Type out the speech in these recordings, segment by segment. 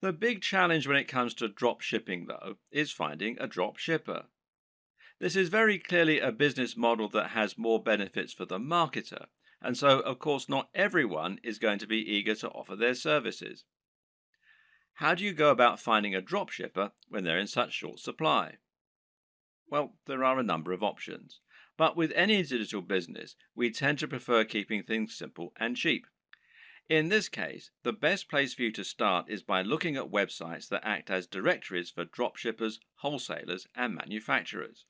The big challenge when it comes to drop shipping, though, is finding a drop shipper. This is very clearly a business model that has more benefits for the marketer, and so, of course, not everyone is going to be eager to offer their services. How do you go about finding a drop shipper when they're in such short supply? Well, there are a number of options. But with any digital business, we tend to prefer keeping things simple and cheap. In this case, the best place for you to start is by looking at websites that act as directories for dropshippers, wholesalers, and manufacturers.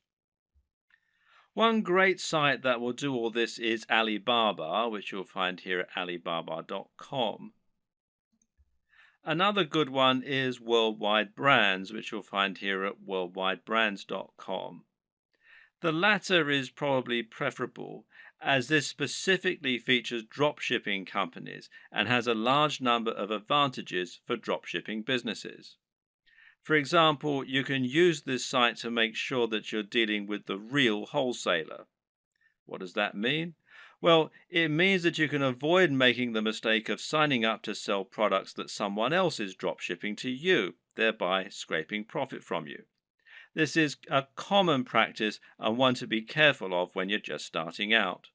One great site that will do all this is Alibaba, which you'll find here at alibaba.com. Another good one is Worldwide Brands, which you'll find here at worldwidebrands.com. The latter is probably preferable, as this specifically features dropshipping companies and has a large number of advantages for dropshipping businesses. For example, you can use this site to make sure that you're dealing with the real wholesaler. What does that mean? Well, it means that you can avoid making the mistake of signing up to sell products that someone else is dropshipping to you, thereby scraping profit from you. This is a common practice and one to be careful of when you're just starting out.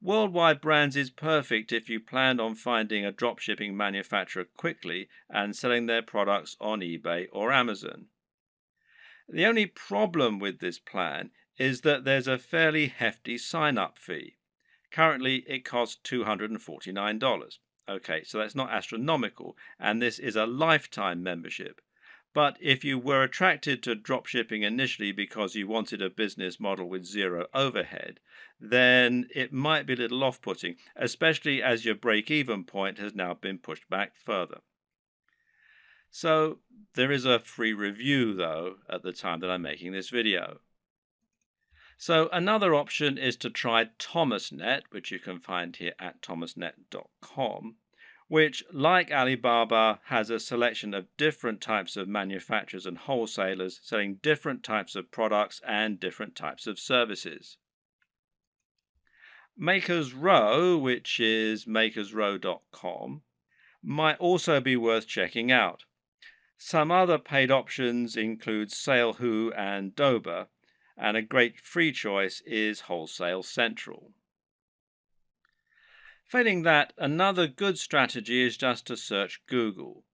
Worldwide Brands is perfect if you plan on finding a dropshipping manufacturer quickly and selling their products on eBay or Amazon. The only problem with this plan is that there's a fairly hefty sign-up fee. Currently, it costs $249. Okay, so that's not astronomical, and this is a lifetime membership. But if you were attracted to dropshipping initially because you wanted a business model with zero overhead, then it might be a little off-putting, especially as your break-even point has now been pushed back further. So there is a free review, though, at the time that I'm making this video. So another option is to try ThomasNet, which you can find here at thomasnet.com, which, like Alibaba, has a selection of different types of manufacturers and wholesalers selling different types of products and different types of services. Makers Row, which is makersrow.com, might also be worth checking out. Some other paid options include SaleWho and Dober, and a great free choice is Wholesale Central. Failing that, another good strategy is just to search Google.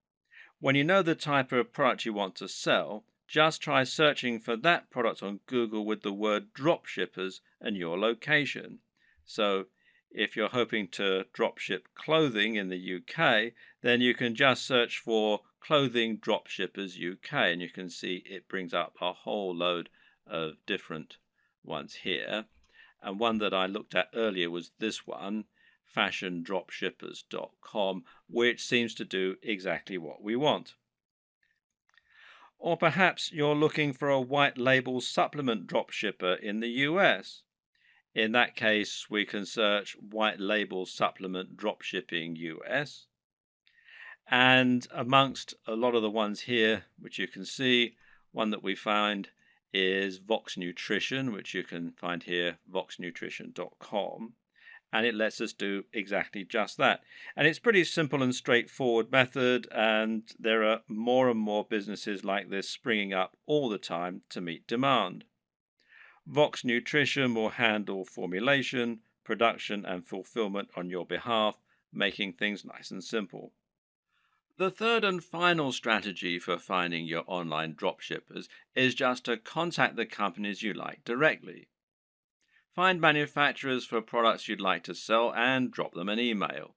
When you know the type of product you want to sell, just try searching for that product on Google with the word dropshippers and your location. So if you're hoping to dropship clothing in the UK, then you can just search for clothing dropshippers UK, and you can see it brings up a whole load of different ones here. And one that I looked at earlier was this one, fashiondropshippers.com, which seems to do exactly what we want. Or perhaps you're looking for a white label supplement dropshipper in the US. In that case, we can search white label supplement dropshipping US. And amongst a lot of the ones here, which you can see, one that we find is Vox Nutrition, which you can find here, voxnutrition.com. And it lets us do exactly just that. And it's pretty simple and straightforward method, and there are more and more businesses like this springing up all the time to meet demand. Vox Nutrition will handle formulation, production, and fulfillment on your behalf, making things nice and simple. The third and final strategy for finding your online dropshippers is just to contact the companies you like directly. Find manufacturers for products you'd like to sell and drop them an email.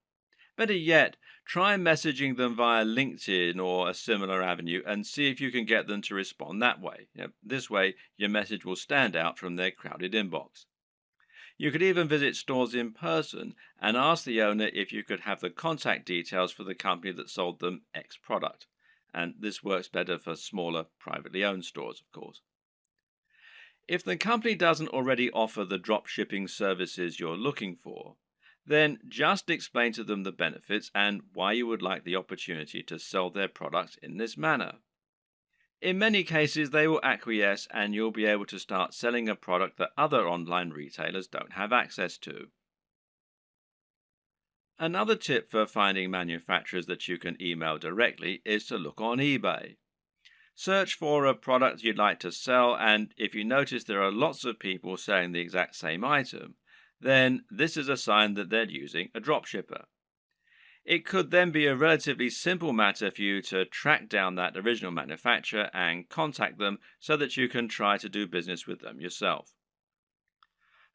Better yet, try messaging them via LinkedIn or a similar avenue and see if you can get them to respond that way. This way, your message will stand out from their crowded inbox. You could even visit stores in person and ask the owner if you could have the contact details for the company that sold them X product. And this works better for smaller, privately owned stores, of course. If the company doesn't already offer the drop shipping services you're looking for, then just explain to them the benefits and why you would like the opportunity to sell their products in this manner. In many cases, they will acquiesce and you'll be able to start selling a product that other online retailers don't have access to. Another tip for finding manufacturers that you can email directly is to look on eBay. Search for a product you'd like to sell, and if you notice there are lots of people selling the exact same item, then this is a sign that they're using a dropshipper. It could then be a relatively simple matter for you to track down that original manufacturer and contact them so that you can try to do business with them yourself.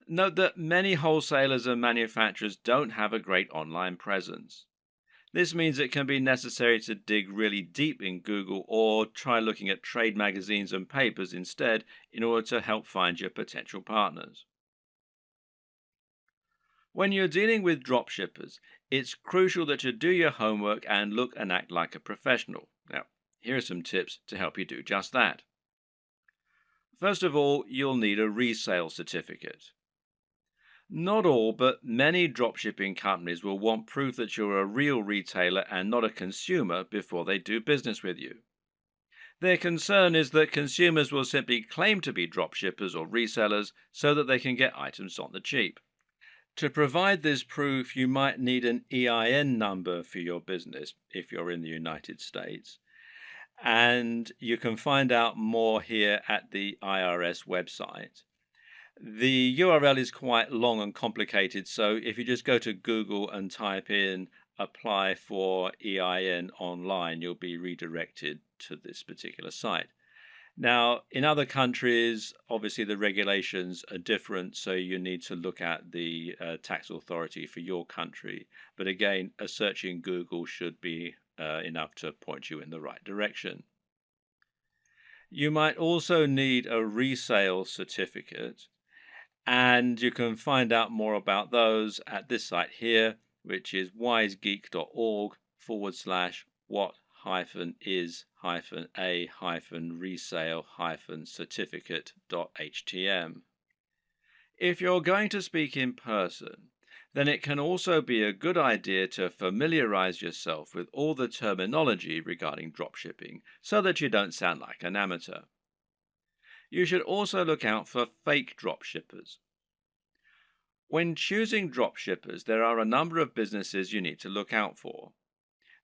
Note that many wholesalers and manufacturers don't have a great online presence. This means it can be necessary to dig really deep in Google or try looking at trade magazines and papers instead in order to help find your potential partners. When you're dealing with dropshippers, it's crucial that you do your homework and look and act like a professional. Now, here are some tips to help you do just that. First of all, you'll need a resale certificate. Not all, but many dropshipping companies will want proof that you're a real retailer and not a consumer before they do business with you. Their concern is that consumers will simply claim to be dropshippers or resellers so that they can get items on the cheap. To provide this proof, you might need an EIN number for your business if you're in the United States. And you can find out more here at the IRS website. The URL is quite long and complicated, so if you just go to Google and type in apply for EIN online, you'll be redirected to this particular site. Now, in other countries, obviously the regulations are different, so you need to look at the tax authority for your country. But again, a search in Google should be enough to point you in the right direction. You might also need a resale certificate, and you can find out more about those at this site here, which is wisegeek.org/what-is-a-resale-certificate.htm. If you're going to speak in person, then it can also be a good idea to familiarize yourself with all the terminology regarding dropshipping so that you don't sound like an amateur. You should also look out for fake dropshippers. When choosing dropshippers, there are a number of businesses you need to look out for.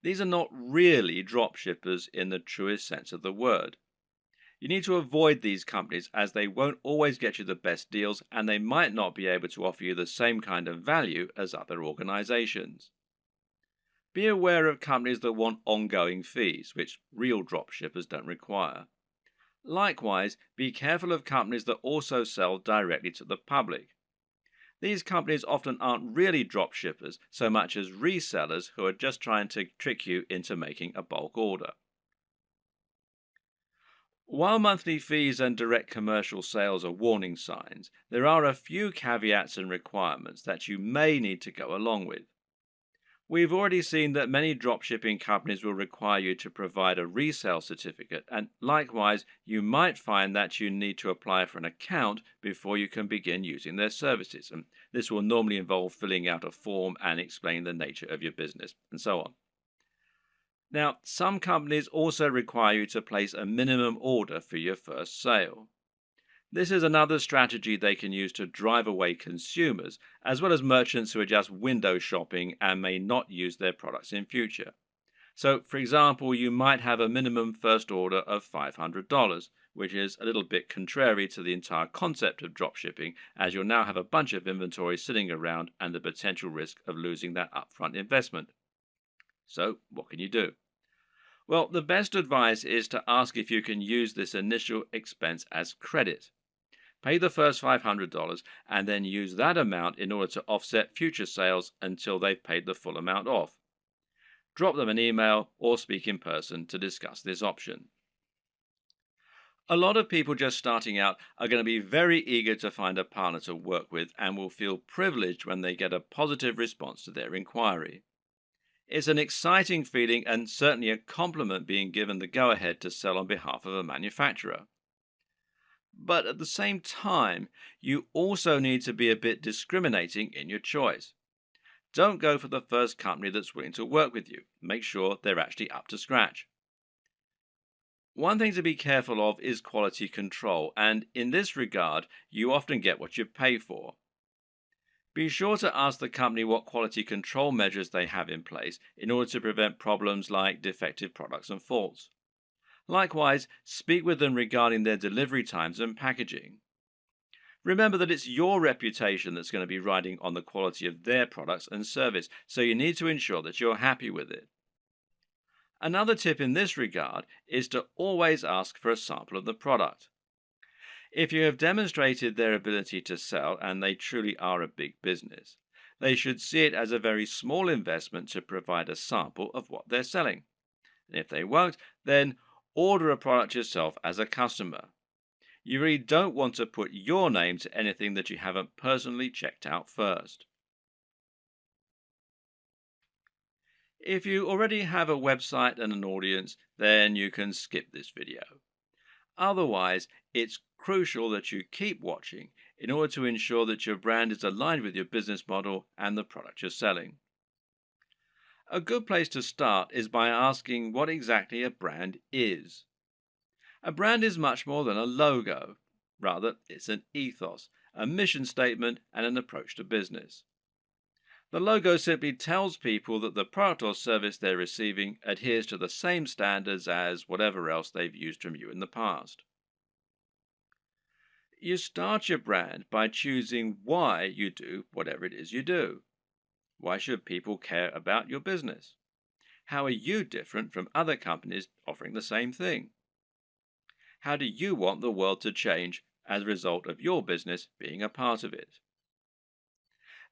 These are not really dropshippers in the truest sense of the word. You need to avoid these companies as they won't always get you the best deals and they might not be able to offer you the same kind of value as other organizations. Be aware of companies that want ongoing fees, which real dropshippers don't require. Likewise, be careful of companies that also sell directly to the public. These companies often aren't really dropshippers so much as resellers who are just trying to trick you into making a bulk order. While monthly fees and direct commercial sales are warning signs, there are a few caveats and requirements that you may need to go along with. We've already seen that many dropshipping companies will require you to provide a resale certificate, and likewise, you might find that you need to apply for an account before you can begin using their services. And this will normally involve filling out a form and explaining the nature of your business, and so on. Now, some companies also require you to place a minimum order for your first sale. This is another strategy they can use to drive away consumers, as well as merchants who are just window shopping and may not use their products in future. So, for example, you might have a minimum first order of $500, which is a little bit contrary to the entire concept of dropshipping, as you'll now have a bunch of inventory sitting around and the potential risk of losing that upfront investment. So, what can you do? Well, the best advice is to ask if you can use this initial expense as credit. Pay the first $500 and then use that amount in order to offset future sales until they've paid the full amount off. Drop them an email or speak in person to discuss this option. A lot of people just starting out are going to be very eager to find a partner to work with and will feel privileged when they get a positive response to their inquiry. It's an exciting feeling and certainly a compliment being given the go-ahead to sell on behalf of a manufacturer. But at the same time, you also need to be a bit discriminating in your choice. Don't go for the first company that's willing to work with you. Make sure they're actually up to scratch. One thing to be careful of is quality control, and in this regard, you often get what you pay for. Be sure to ask the company what quality control measures they have in place in order to prevent problems like defective products and faults. Likewise, speak with them regarding their delivery times and packaging. Remember that it's your reputation that's going to be riding on the quality of their products and service, so you need to ensure that you're happy with it. Another tip in this regard is to always ask for a sample of the product. If you have demonstrated their ability to sell and they truly are a big business, they should see it as a very small investment to provide a sample of what they're selling. And if they won't, then order a product yourself as a customer. You really don't want to put your name to anything that you haven't personally checked out first. If you already have a website and an audience, then you can skip this video. Otherwise, it's crucial that you keep watching in order to ensure that your brand is aligned with your business model and the product you're selling. A good place to start is by asking what exactly a brand is. A brand is much more than a logo. Rather, it's an ethos, a mission statement, and an approach to business. The logo simply tells people that the product or service they're receiving adheres to the same standards as whatever else they've used from you in the past. You start your brand by choosing why you do whatever it is you do. Why should people care about your business? How are you different from other companies offering the same thing? How do you want the world to change as a result of your business being a part of it?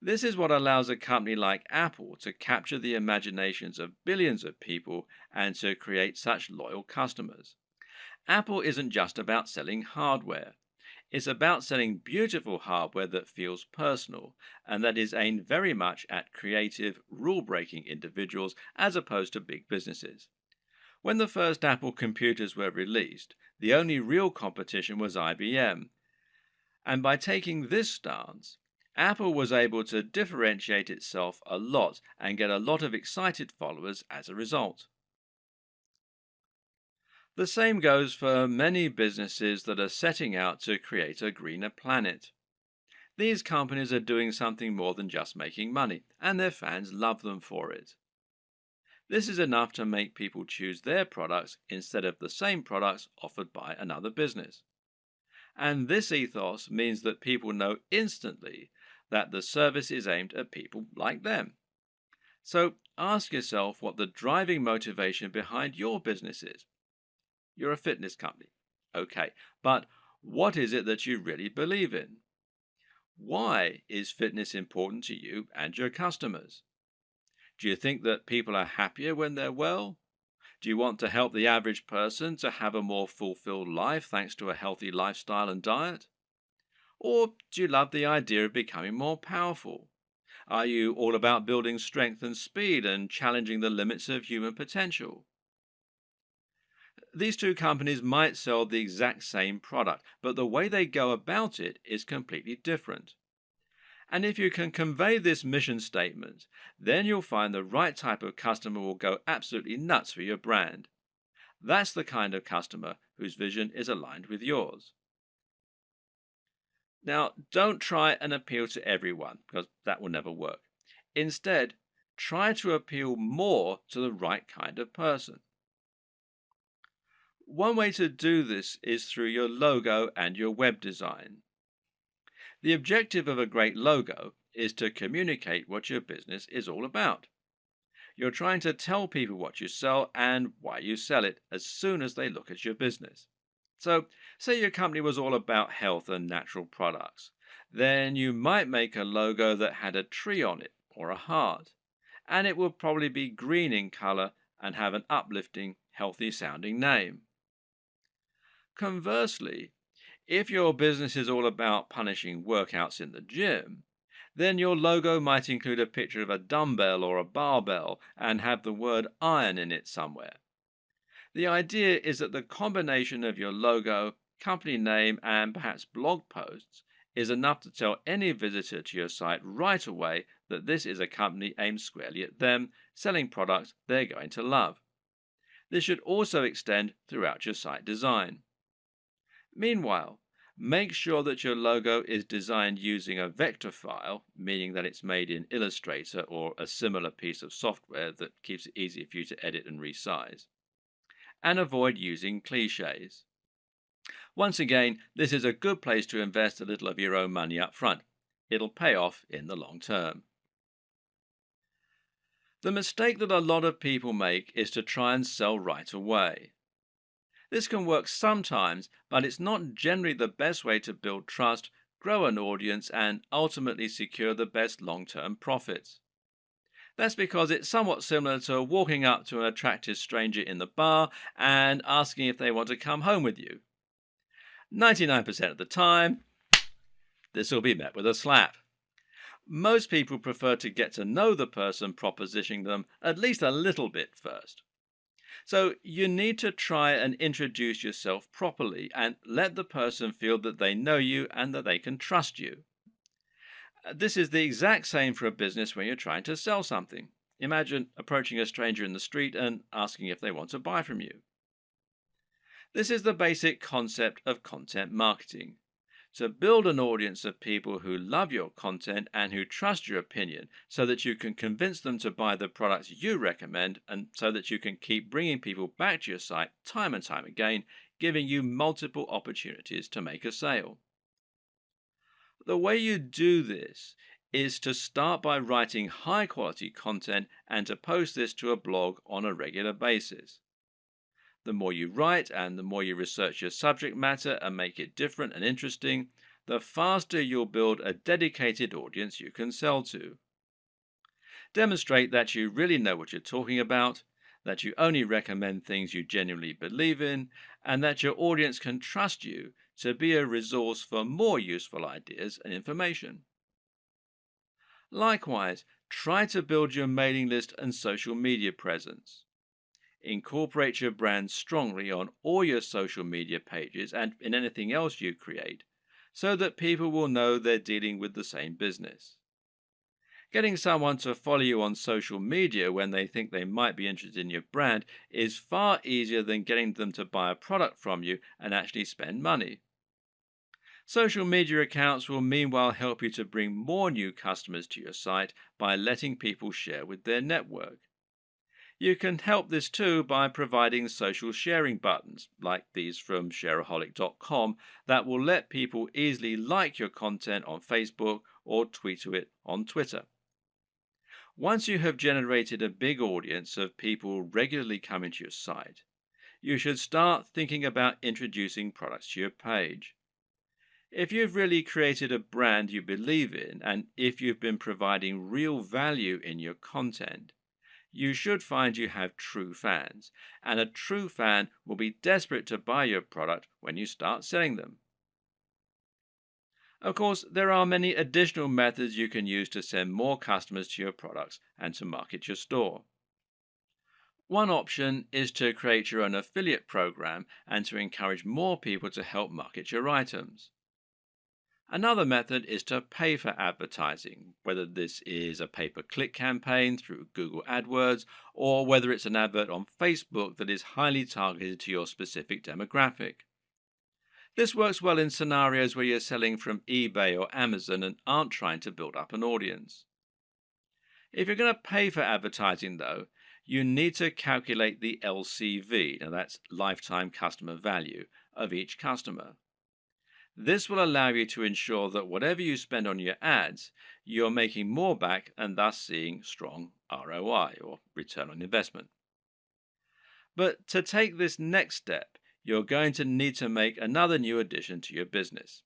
This is what allows a company like Apple to capture the imaginations of billions of people and to create such loyal customers. Apple isn't just about selling hardware. It's about selling beautiful hardware that feels personal and that is aimed very much at creative, rule-breaking individuals as opposed to big businesses. When the first Apple computers were released, the only real competition was IBM. And by taking this stance, Apple was able to differentiate itself a lot and get a lot of excited followers as a result. The same goes for many businesses that are setting out to create a greener planet. These companies are doing something more than just making money, and their fans love them for it. This is enough to make people choose their products instead of the same products offered by another business. And this ethos means that people know instantly that the service is aimed at people like them. So ask yourself what the driving motivation behind your business is. You're a fitness company. Okay, but what is it that you really believe in? Why is fitness important to you and your customers? Do you think that people are happier when they're well? Do you want to help the average person to have a more fulfilled life thanks to a healthy lifestyle and diet? Or do you love the idea of becoming more powerful? Are you all about building strength and speed and challenging the limits of human potential? These two companies might sell the exact same product, but the way they go about it is completely different. And if you can convey this mission statement, then you'll find the right type of customer will go absolutely nuts for your brand. That's the kind of customer whose vision is aligned with yours. Now, don't try and appeal to everyone, because that will never work. Instead, try to appeal more to the right kind of person. One way to do this is through your logo and your web design. The objective of a great logo is to communicate what your business is all about. You're trying to tell people what you sell and why you sell it as soon as they look at your business. So, say your company was all about health and natural products. Then you might make a logo that had a tree on it or a heart, and it would probably be green in color and have an uplifting, healthy sounding name. Conversely, if your business is all about punishing workouts in the gym, then your logo might include a picture of a dumbbell or a barbell and have the word iron in it somewhere. The idea is that the combination of your logo, company name, and perhaps blog posts is enough to tell any visitor to your site right away that this is a company aimed squarely at them, selling products they're going to love. This should also extend throughout your site design. Meanwhile, Make sure that your logo is designed using a vector file, meaning that it's made in Illustrator or a similar piece of software that keeps it easy for you to edit and resize. And avoid using cliches. Once again, this is a good place to invest a little of your own money up front. It'll pay off in the long term. The mistake that a lot of people make is to try and sell right away. This can work sometimes, but it's not generally the best way to build trust, grow an audience, and ultimately secure the best long-term profits. That's because it's somewhat similar to walking up to an attractive stranger in the bar and asking if they want to come home with you. 99% of the time, this will be met with a slap. Most people prefer to get to know the person propositioning them at least a little bit first. So you need to try and introduce yourself properly and let the person feel that they know you and that they can trust you. This is the exact same for a business when you're trying to sell something. Imagine approaching a stranger in the street and asking if they want to buy from you. This is the basic concept of content marketing. To build an audience of people who love your content and who trust your opinion so that you can convince them to buy the products you recommend and so that you can keep bringing people back to your site time and time again, giving you multiple opportunities to make a sale. The way you do this is to start by writing high quality content and to post this to a blog on a regular basis. The more you write and the more you research your subject matter and make it different and interesting, the faster you'll build a dedicated audience you can sell to. Demonstrate that you really know what you're talking about, that you only recommend things you genuinely believe in, and that your audience can trust you to be a resource for more useful ideas and information. Likewise, try to build your mailing list and social media presence. Incorporate your brand strongly on all your social media pages and in anything else you create, so that people will know they're dealing with the same business. Getting someone to follow you on social media when they think they might be interested in your brand is far easier than getting them to buy a product from you and actually spend money. Social media accounts will meanwhile help you to bring more new customers to your site by letting people share with their network. You can help this too by providing social sharing buttons, like these from shareaholic.com, that will let people easily like your content on Facebook or tweet to it on Twitter. Once you have generated a big audience of people regularly coming to your site, you should start thinking about introducing products to your page. If you've really created a brand you believe in, and if you've been providing real value in your content, you should find you have true fans, and a true fan will be desperate to buy your product when you start selling them. Of course, there are many additional methods you can use to send more customers to your products and to market your store. One option is to create your own affiliate program and to encourage more people to help market your items. Another method is to pay for advertising, whether this is a pay-per-click campaign through Google AdWords or whether it's an advert on Facebook that is highly targeted to your specific demographic. This works well in scenarios where you're selling from eBay or Amazon and aren't trying to build up an audience. If you're going to pay for advertising, though, you need to calculate the LCV, now that's lifetime customer value, of each customer. This will allow you to ensure that whatever you spend on your ads, you're making more back and thus seeing strong ROI or return on investment. But to take this next step, you're going to need to make another new addition to your business.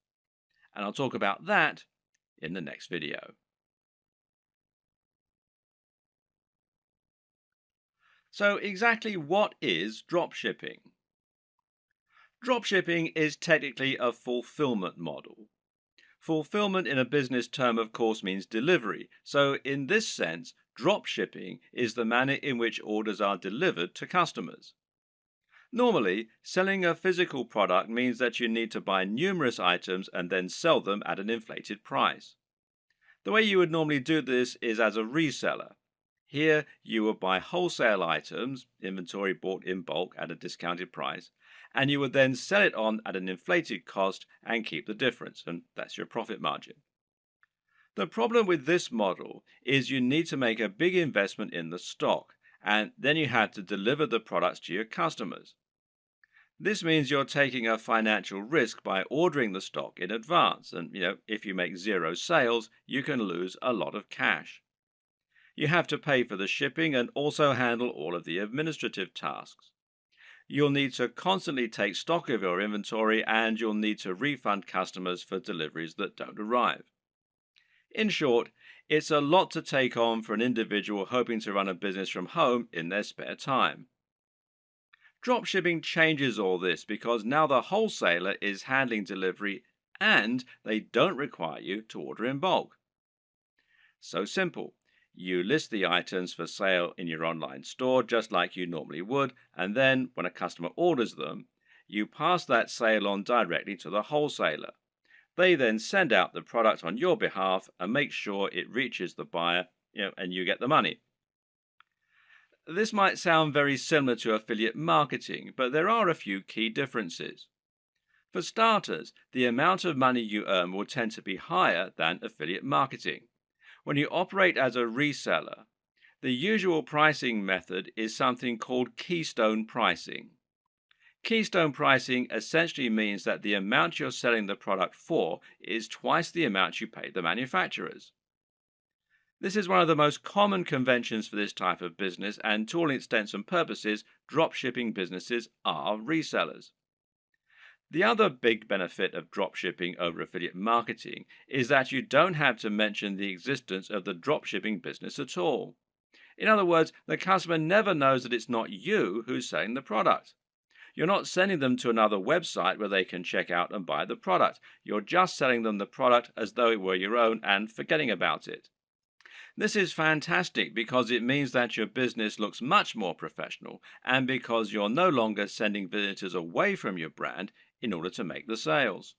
And I'll talk about that in the next video. So exactly what is dropshipping? Dropshipping is technically a fulfillment model. Fulfillment in a business term, of course, means delivery. So in this sense, dropshipping is the manner in which orders are delivered to customers. Normally, selling a physical product means that you need to buy numerous items and then sell them at an inflated price. The way you would normally do this is as a reseller. Here, you would buy wholesale items, inventory bought in bulk at a discounted price, and you would then sell it on at an inflated cost and keep the difference, and that's your profit margin. The problem with this model is you need to make a big investment in the stock, and then you have to deliver the products to your customers. This means you're taking a financial risk by ordering the stock in advance, and if you make zero sales, you can lose a lot of cash. You have to pay for the shipping and also handle all of the administrative tasks. You'll need to constantly take stock of your inventory, and you'll need to refund customers for deliveries that don't arrive. In short, it's a lot to take on for an individual hoping to run a business from home in their spare time. Dropshipping changes all this because now the wholesaler is handling delivery and they don't require you to order in bulk. So simple. You list the items for sale in your online store just like you normally would, and then when a customer orders them, you pass that sale on directly to the wholesaler. They then send out the product on your behalf and make sure it reaches the buyer, and you get the money. This might sound very similar to affiliate marketing, but there are a few key differences. For starters, the amount of money you earn will tend to be higher than affiliate marketing. When you operate as a reseller, the usual pricing method is something called keystone pricing. Keystone pricing essentially means that the amount you're selling the product for is twice the amount you pay the manufacturers. This is one of the most common conventions for this type of business, and to all intents and purposes, dropshipping businesses are resellers. The other big benefit of dropshipping over affiliate marketing is that you don't have to mention the existence of the dropshipping business at all. In other words, the customer never knows that it's not you who's selling the product. You're not sending them to another website where they can check out and buy the product. You're just selling them the product as though it were your own and forgetting about it. This is fantastic because it means that your business looks much more professional and because you're no longer sending visitors away from your brand in order to make the sales.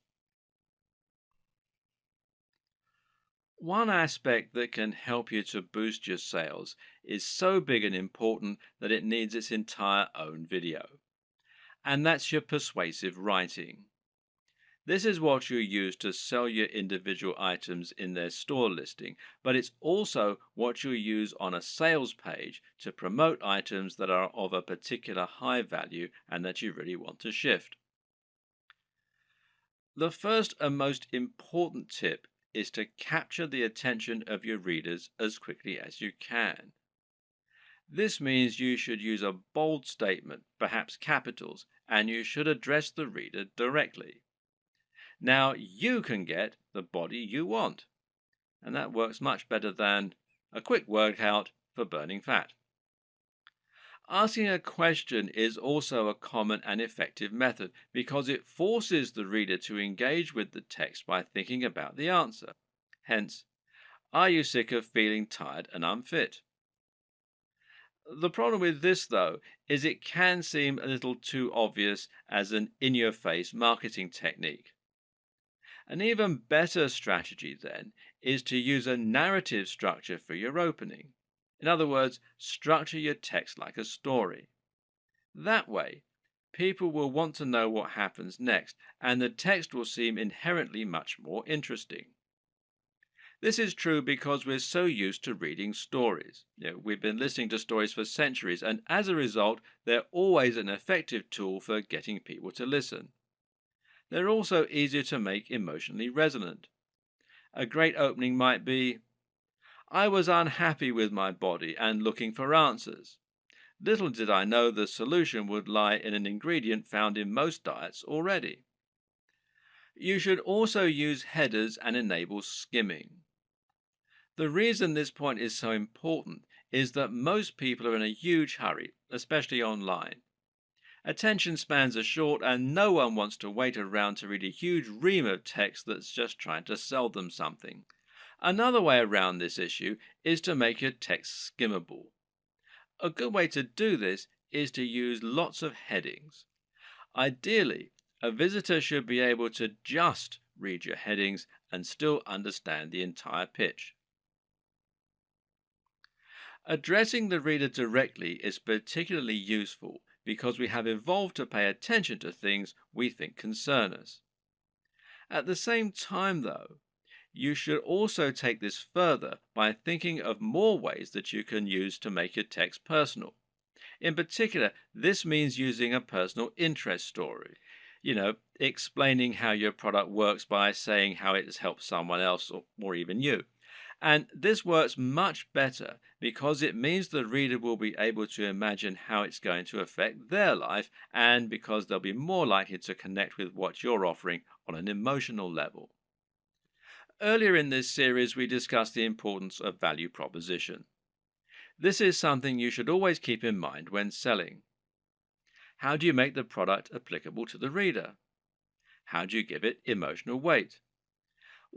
One aspect that can help you to boost your sales is so big and important that it needs its entire own video, and that's your persuasive writing. This is what you use to sell your individual items in their store listing, but it's also what you use on a sales page to promote items that are of a particular high value and that you really want to shift. The first and most important tip is to capture the attention of your readers as quickly as you can. This means you should use a bold statement, perhaps capitals, and you should address the reader directly. Now you can get the body you want, and that works much better than a quick workout for burning fat. Asking a question is also a common and effective method because it forces the reader to engage with the text by thinking about the answer. Hence, are you sick of feeling tired and unfit? The problem with this, though, is it can seem a little too obvious as an in-your-face marketing technique. An even better strategy, then, is to use a narrative structure for your opening. In other words, structure your text like a story. That way, people will want to know what happens next, and the text will seem inherently much more interesting. This is true because we're so used to reading stories. We've been listening to stories for centuries, and as a result, they're always an effective tool for getting people to listen. They're also easier to make emotionally resonant. A great opening might be, I was unhappy with my body and looking for answers. Little did I know the solution would lie in an ingredient found in most diets already. You should also use headers and enable skimming. The reason this point is so important is that most people are in a huge hurry, especially online. Attention spans are short and no one wants to wait around to read a huge ream of text that's just trying to sell them something. Another way around this issue is to make your text skimmable. A good way to do this is to use lots of headings. Ideally, a visitor should be able to just read your headings and still understand the entire pitch. Addressing the reader directly is particularly useful because we have evolved to pay attention to things we think concern us. At the same time, though, you should also take this further by thinking of more ways that you can use to make your text personal. In particular, this means using a personal interest story. Explaining how your product works by saying how it has helped someone else or even you. And this works much better because it means the reader will be able to imagine how it's going to affect their life, and because they'll be more likely to connect with what you're offering on an emotional level. Earlier in this series, we discussed the importance of value proposition. This is something you should always keep in mind when selling. How do you make the product applicable to the reader? How do you give it emotional weight?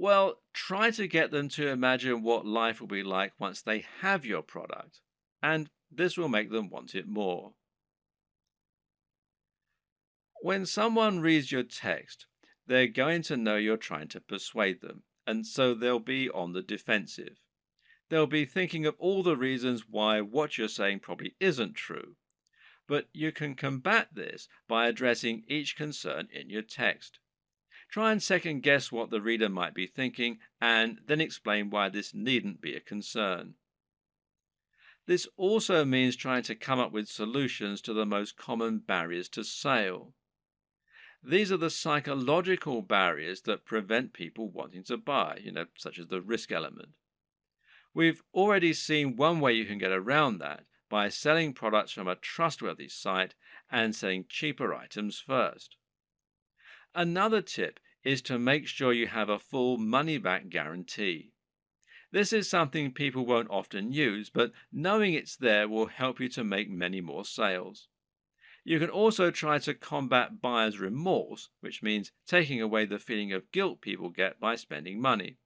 Well, try to get them to imagine what life will be like once they have your product, and this will make them want it more. When someone reads your text, they're going to know you're trying to persuade them, and so they'll be on the defensive. They'll be thinking of all the reasons why what you're saying probably isn't true. But you can combat this by addressing each concern in your text. Try and second guess what the reader might be thinking, and then explain why this needn't be a concern. This also means trying to come up with solutions to the most common barriers to sale. These are the psychological barriers that prevent people wanting to buy, such as the risk element. We've already seen one way you can get around that by selling products from a trustworthy site and selling cheaper items first. Another tip is to make sure you have a full money-back guarantee. This is something people won't often use, but knowing it's there will help you to make many more sales. You can also try to combat buyer's remorse, which means taking away the feeling of guilt people get by spending money.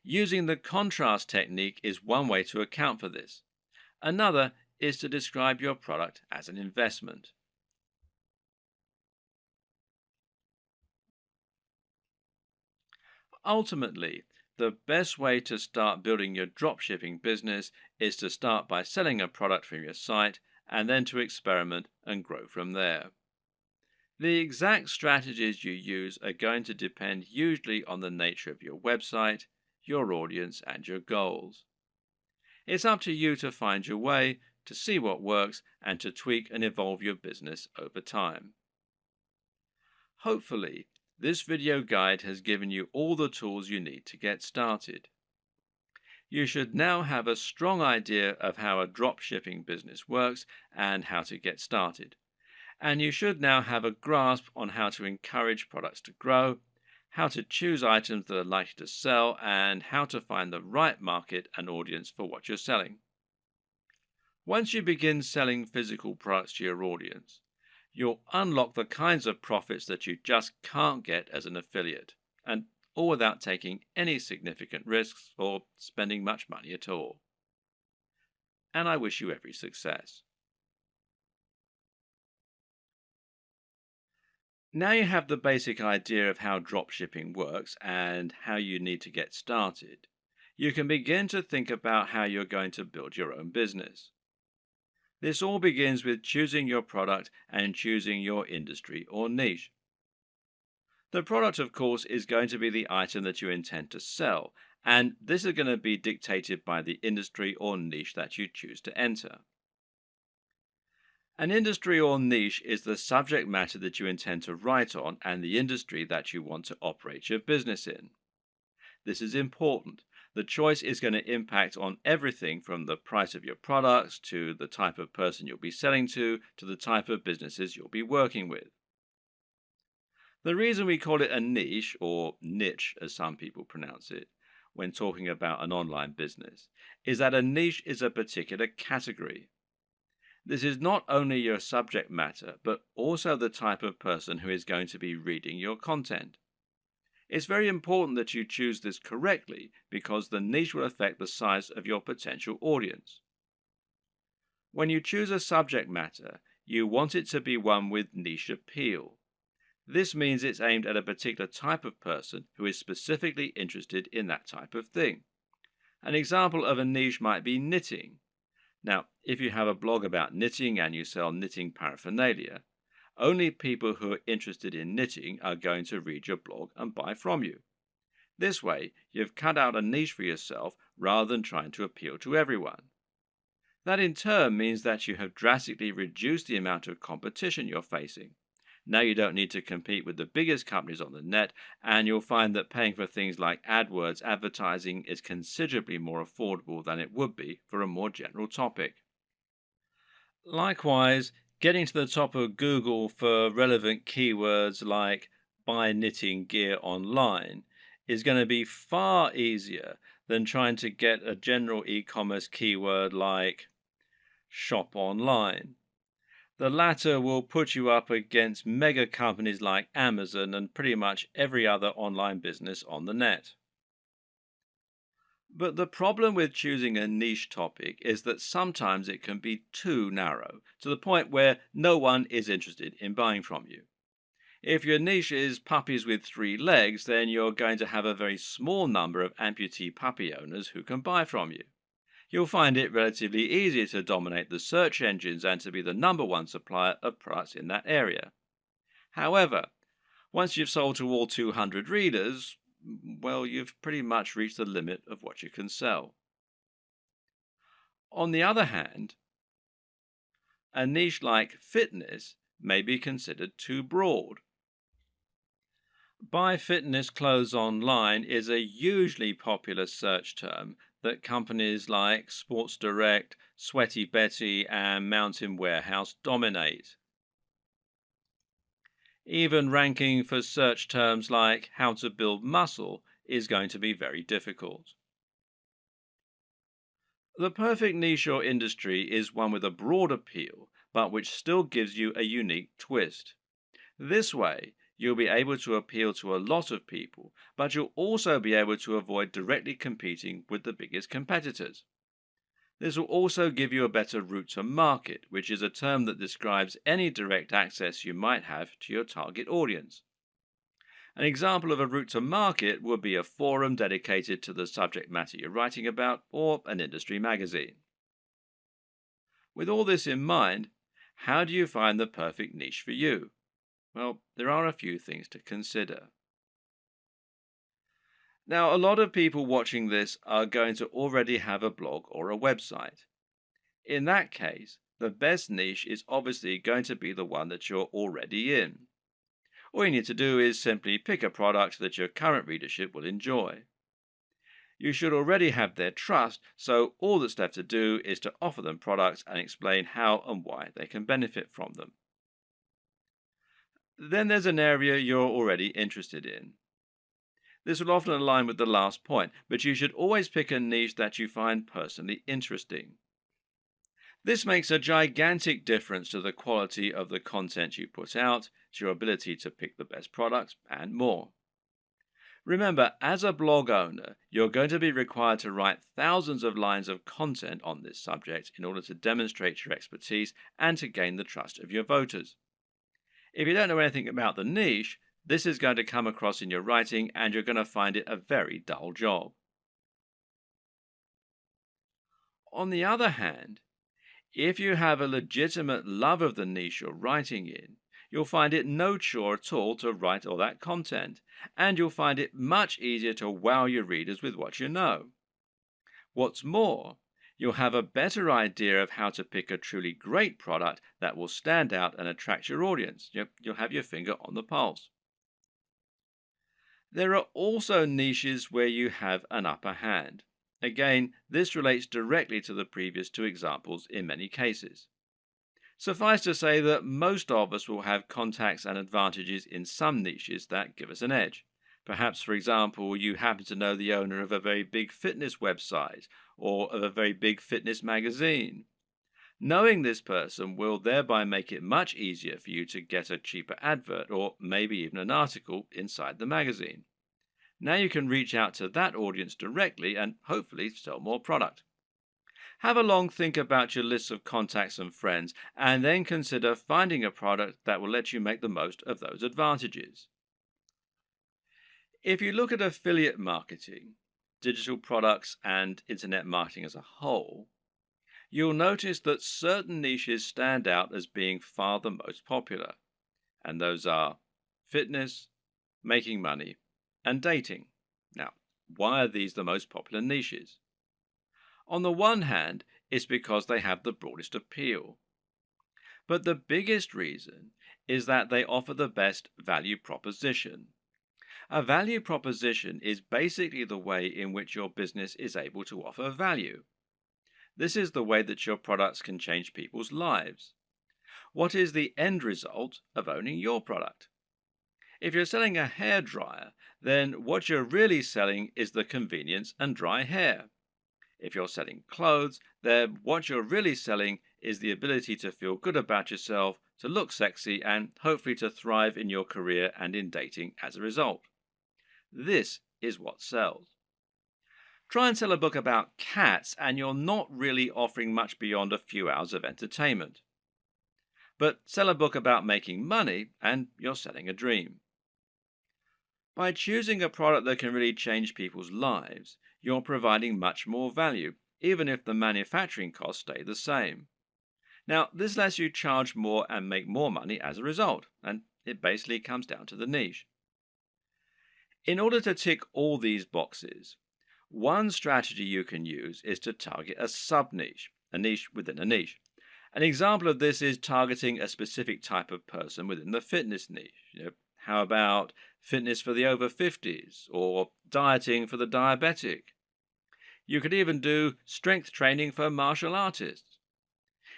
Using the contrast technique is one way to account for this. Another is to describe your product as an investment. Ultimately, the best way to start building your dropshipping business is to start by selling a product from your site and then to experiment and grow from there. The exact strategies you use are going to depend hugely on the nature of your website, your audience, and your goals. It's up to you to find your way, to see what works, and to tweak and evolve your business over time. Hopefully, this video guide has given you all the tools you need to get started. You should now have a strong idea of how a dropshipping business works and how to get started. And you should now have a grasp on how to encourage products to grow, how to choose items that are likely to sell, and how to find the right market and audience for what you're selling. Once you begin selling physical products to your audience, you'll unlock the kinds of profits that you just can't get as an affiliate, and all without taking any significant risks or spending much money at all. And I wish you every success. Now you have the basic idea of how dropshipping works and how you need to get started, you can begin to think about how you're going to build your own business. This all begins with choosing your product and choosing your industry or niche. The product, of course, is going to be the item that you intend to sell, and this is going to be dictated by the industry or niche that you choose to enter. An industry or niche is the subject matter that you intend to write on and the industry that you want to operate your business in. This is important. The choice is going to impact on everything from the price of your products to the type of person you'll be selling to the type of businesses you'll be working with. The reason we call it a niche, or niche as some people pronounce it, when talking about an online business, is that a niche is a particular category. This is not only your subject matter, but also the type of person who is going to be reading your content. It's very important that you choose this correctly because the niche will affect the size of your potential audience. When you choose a subject matter, you want it to be one with niche appeal. This means it's aimed at a particular type of person who is specifically interested in that type of thing. An example of a niche might be knitting, Now, if you have a blog about knitting and you sell knitting paraphernalia, only people who are interested in knitting are going to read your blog and buy from you. This way, you've cut out a niche for yourself rather than trying to appeal to everyone. That in turn means that you have drastically reduced the amount of competition you're facing. Now you don't need to compete with the biggest companies on the net, and you'll find that paying for things like AdWords advertising is considerably more affordable than it would be for a more general topic. Likewise, getting to the top of Google for relevant keywords like buy knitting gear online is going to be far easier than trying to get a general e-commerce keyword like shop online. The latter will put you up against mega companies like Amazon and pretty much every other online business on the net. But the problem with choosing a niche topic is that sometimes it can be too narrow, to the point where no one is interested in buying from you. If your niche is puppies with three legs, then you're going to have a very small number of amputee puppy owners who can buy from you. You'll find it relatively easy to dominate the search engines and to be the number one supplier of products in that area. However, once you've sold to all 200 readers, well, you've pretty much reached the limit of what you can sell. On the other hand, a niche like fitness may be considered too broad. Buy fitness clothes online is a hugely popular search term that companies like Sports Direct, Sweaty Betty, and Mountain Warehouse dominate. Even ranking for search terms like how to build muscle is going to be very difficult. The perfect niche or industry is one with a broad appeal, but which still gives you a unique twist. This way, you'll be able to appeal to a lot of people, but you'll also be able to avoid directly competing with the biggest competitors. This will also give you a better route to market, which is a term that describes any direct access you might have to your target audience. An example of a route to market would be a forum dedicated to the subject matter you're writing about, or an industry magazine. With all this in mind, how do you find the perfect niche for you? Well, there are a few things to consider. Now, a lot of people watching this are going to already have a blog or a website. In that case, the best niche is obviously going to be the one that you're already in. All you need to do is simply pick a product that your current readership will enjoy. You should already have their trust, so all that's left to do is to offer them products and explain how and why they can benefit from them. Then there's an area you're already interested in. This will often align with the last point, but you should always pick a niche that you find personally interesting. This makes a gigantic difference to the quality of the content you put out, to your ability to pick the best products, and more. Remember, as a blog owner, you're going to be required to write thousands of lines of content on this subject in order to demonstrate your expertise and to gain the trust of your voters. If you don't know anything about the niche, this is going to come across in your writing and you're going to find it a very dull job. On the other hand, if you have a legitimate love of the niche you're writing in, you'll find it no chore at all to write all that content, and you'll find it much easier to wow your readers with what you know. What's more, you'll have a better idea of how to pick a truly great product that will stand out and attract your audience. You'll have your finger on the pulse. There are also niches where you have an upper hand. Again, this relates directly to the previous two examples in many cases. Suffice to say that most of us will have contacts and advantages in some niches that give us an edge. Perhaps, for example, you happen to know the owner of a very big fitness website or of a very big fitness magazine. Knowing this person will thereby make it much easier for you to get a cheaper advert or maybe even an article inside the magazine. Now you can reach out to that audience directly and hopefully sell more product. Have a long think about your list of contacts and friends, and then consider finding a product that will let you make the most of those advantages. If you look at affiliate marketing, digital products, and internet marketing as a whole, you'll notice that certain niches stand out as being far the most popular, and those are fitness, making money, and dating. Now, why are these the most popular niches? On the one hand, it's because they have the broadest appeal. But the biggest reason is that they offer the best value proposition. A value proposition is basically the way in which your business is able to offer value. This is the way that your products can change people's lives. What is the end result of owning your product? If you're selling a hairdryer, then what you're really selling is the convenience and dry hair. If you're selling clothes, then what you're really selling is the ability to feel good about yourself, to look sexy, and hopefully to thrive in your career and in dating as a result. This is what sells. Try and sell a book about cats, and you're not really offering much beyond a few hours of entertainment. But sell a book about making money, and you're selling a dream. By choosing a product that can really change people's lives, you're providing much more value, even if the manufacturing costs stay the same. Now, this lets you charge more and make more money as a result, and it basically comes down to the niche. In order to tick all these boxes, one strategy you can use is to target a sub-niche, a niche within a niche. An example of this is targeting a specific type of person within the fitness niche. How about fitness for the over 50s or dieting for the diabetic? You could even do strength training for martial artists.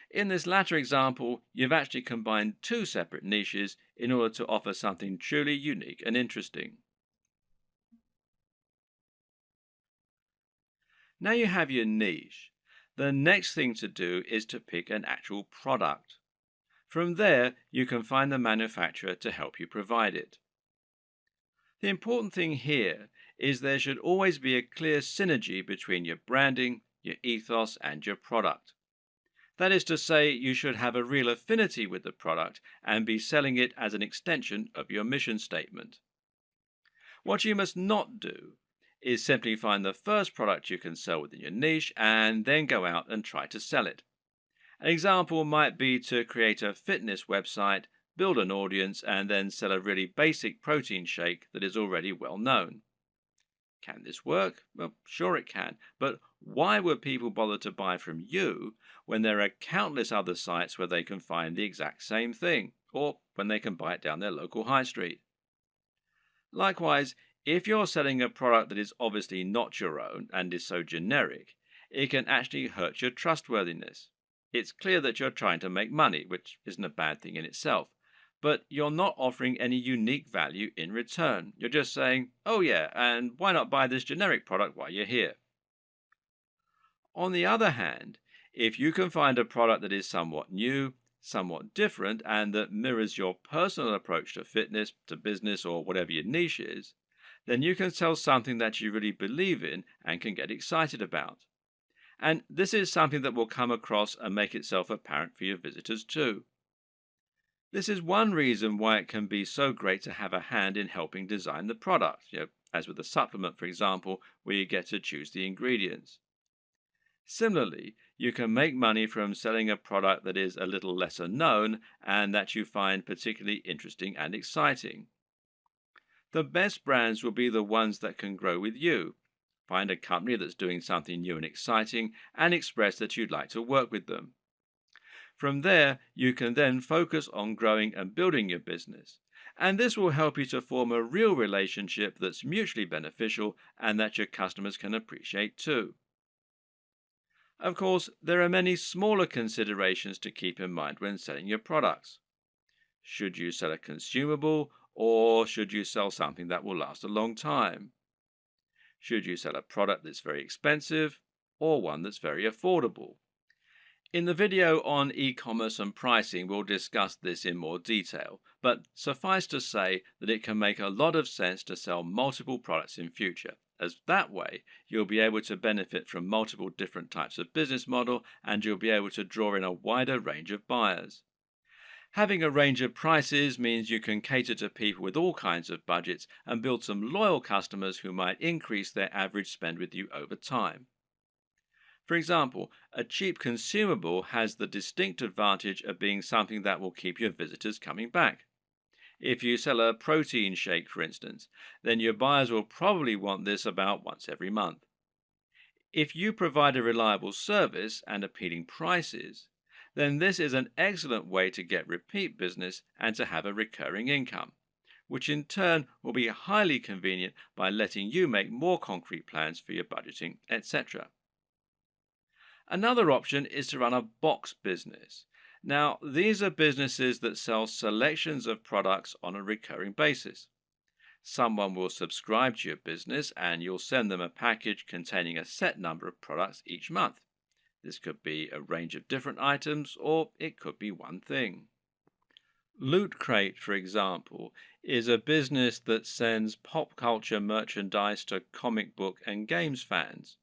In this latter example, you've actually combined two separate niches in order to offer something truly unique and interesting. Now you have your niche. The next thing to do is to pick an actual product. From there, you can find the manufacturer to help you provide it. The important thing here is there should always be a clear synergy between your branding, your ethos, and your product. That is to say, you should have a real affinity with the product and be selling it as an extension of your mission statement. What you must not do is simply find the first product you can sell within your niche and then go out and try to sell it. An example might be to create a fitness website, build an audience, and then sell a really basic protein shake that is already well known. Can this work? Well, sure it can, but why would people bother to buy from you when there are countless other sites where they can find the exact same thing, or when they can buy it down their local high street? Likewise, if you're selling a product that is obviously not your own and is so generic, it can actually hurt your trustworthiness. It's clear that you're trying to make money, which isn't a bad thing in itself, but you're not offering any unique value in return. You're just saying, oh yeah, and why not buy this generic product while you're here? On the other hand, if you can find a product that is somewhat new, somewhat different, and that mirrors your personal approach to fitness, to business, or whatever your niche is, then you can sell something that you really believe in and can get excited about. And this is something that will come across and make itself apparent for your visitors too. This is one reason why it can be so great to have a hand in helping design the product, as with a supplement, for example, where you get to choose the ingredients. Similarly, you can make money from selling a product that is a little lesser known and that you find particularly interesting and exciting. The best brands will be the ones that can grow with you. Find a company that's doing something new and exciting and express that you'd like to work with them. From there, you can then focus on growing and building your business. And this will help you to form a real relationship that's mutually beneficial and that your customers can appreciate too. Of course, there are many smaller considerations to keep in mind when selling your products. Should you sell a consumable, or should you sell something that will last a long time? Should you sell a product that's very expensive, or one that's very affordable? In the video on e-commerce and pricing, we'll discuss this in more detail, but suffice to say that it can make a lot of sense to sell multiple products in future, as that way you'll be able to benefit from multiple different types of business model and you'll be able to draw in a wider range of buyers. Having a range of prices means you can cater to people with all kinds of budgets and build some loyal customers who might increase their average spend with you over time. For example, a cheap consumable has the distinct advantage of being something that will keep your visitors coming back. If you sell a protein shake, for instance, then your buyers will probably want this about once every month. If you provide a reliable service and appealing prices, then this is an excellent way to get repeat business and to have a recurring income, which in turn will be highly convenient by letting you make more concrete plans for your budgeting, etc. Another option is to run a box business. Now, these are businesses that sell selections of products on a recurring basis. Someone will subscribe to your business and you'll send them a package containing a set number of products each month. This could be a range of different items or it could be one thing. Loot Crate, for example, is a business that sends pop culture merchandise to comic book and games fans.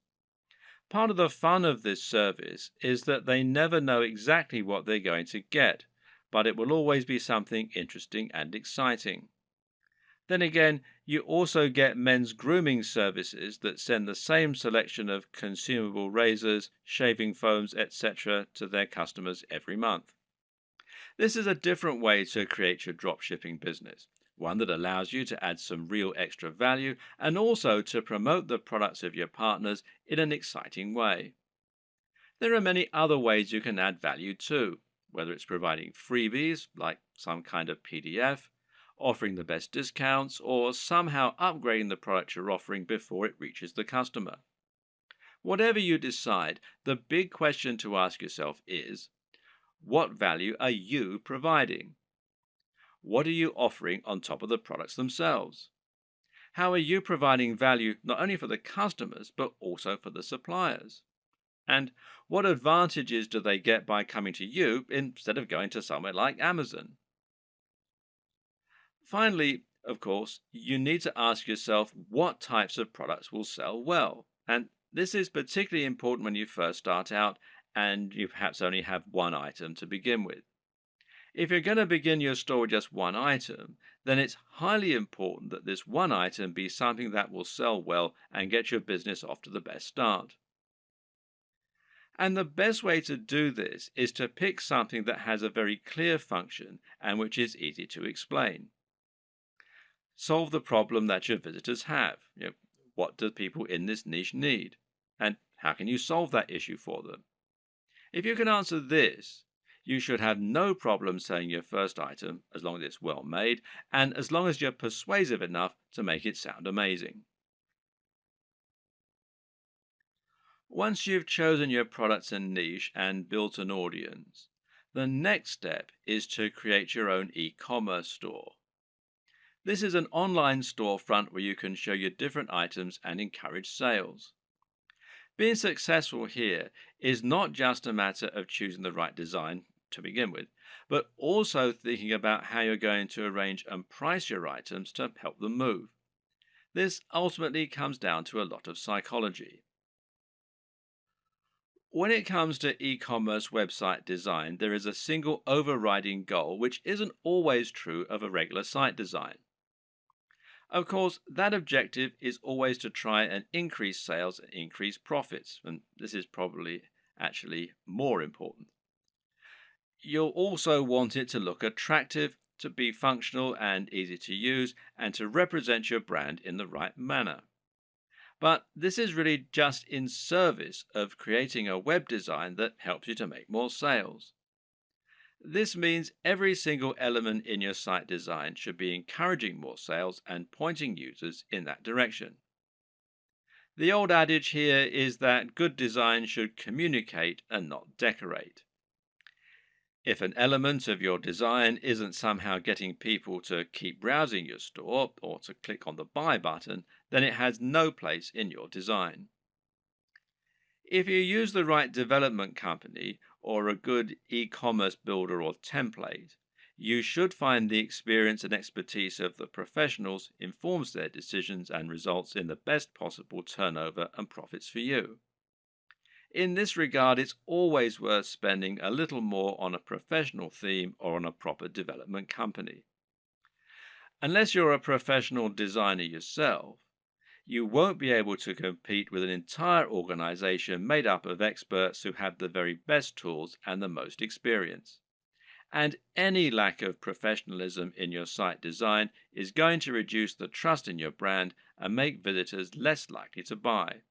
Part of the fun of this service is that they never know exactly what they're going to get, but it will always be something interesting and exciting. Then again, you also get men's grooming services that send the same selection of consumable razors, shaving foams, etc. to their customers every month. This is a different way to create your dropshipping business, one that allows you to add some real extra value and also to promote the products of your partners in an exciting way. There are many other ways you can add value too, whether it's providing freebies like some kind of PDF, offering the best discounts, or somehow upgrading the product you're offering before it reaches the customer. Whatever you decide, the big question to ask yourself is, what value are you providing? What are you offering on top of the products themselves? How are you providing value not only for the customers but also for the suppliers? And what advantages do they get by coming to you instead of going to somewhere like Amazon? Finally, of course, you need to ask yourself what types of products will sell well. And this is particularly important when you first start out and you perhaps only have one item to begin with. If you're going to begin your store with just one item, then it's highly important that this one item be something that will sell well and get your business off to the best start. And the best way to do this is to pick something that has a very clear function and which is easy to explain. Solve the problem that your visitors have. What do people in this niche need? And how can you solve that issue for them? If you can answer this, you should have no problem selling your first item as long as it's well made and as long as you're persuasive enough to make it sound amazing. Once you've chosen your products and niche and built an audience, the next step is to create your own e-commerce store. This is an online storefront where you can show your different items and encourage sales. Being successful here is not just a matter of choosing the right design to begin with, but also thinking about how you're going to arrange and price your items to help them move. This ultimately comes down to a lot of psychology. When it comes to e-commerce website design, there is a single overriding goal which isn't always true of a regular site design. Of course, that objective is always to try and increase sales and increase profits, and this is probably actually more important. You'll also want it to look attractive, to be functional and easy to use, and to represent your brand in the right manner. But this is really just in service of creating a web design that helps you to make more sales. This means every single element in your site design should be encouraging more sales and pointing users in that direction. The old adage here is that good design should communicate and not decorate. If an element of your design isn't somehow getting people to keep browsing your store or to click on the buy button, then it has no place in your design. If you use the right development company or a good e-commerce builder or template, you should find the experience and expertise of the professionals informs their decisions and results in the best possible turnover and profits for you. In this regard, it's always worth spending a little more on a professional theme or on a proper development company. Unless you're a professional designer yourself, You won't be able to compete with an entire organization made up of experts who have the very best tools and the most experience. And any lack of professionalism in your site design is going to reduce the trust in your brand and make visitors less likely to buy.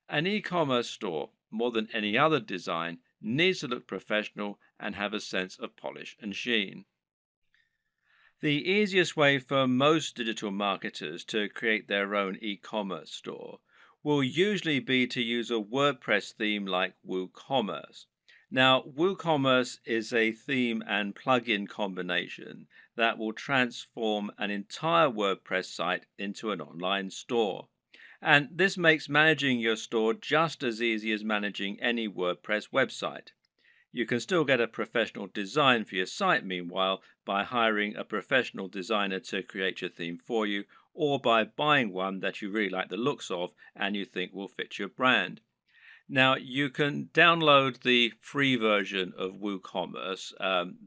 An e commerce store, more than any other design, needs to look professional and have a sense of polish and sheen. The easiest way for most digital marketers to create their own e commerce store will usually be to use a WordPress theme like WooCommerce. Now, WooCommerce is a theme and plugin combination that will transform an entire WordPress site into an online store. And this makes managing your store just as easy as managing any WordPress website. You can still get a professional design for your site, meanwhile, by hiring a professional designer to create your theme for you, or by buying one that you really like the looks of and you think will fit your brand. Now, you can download the free version of WooCommerce,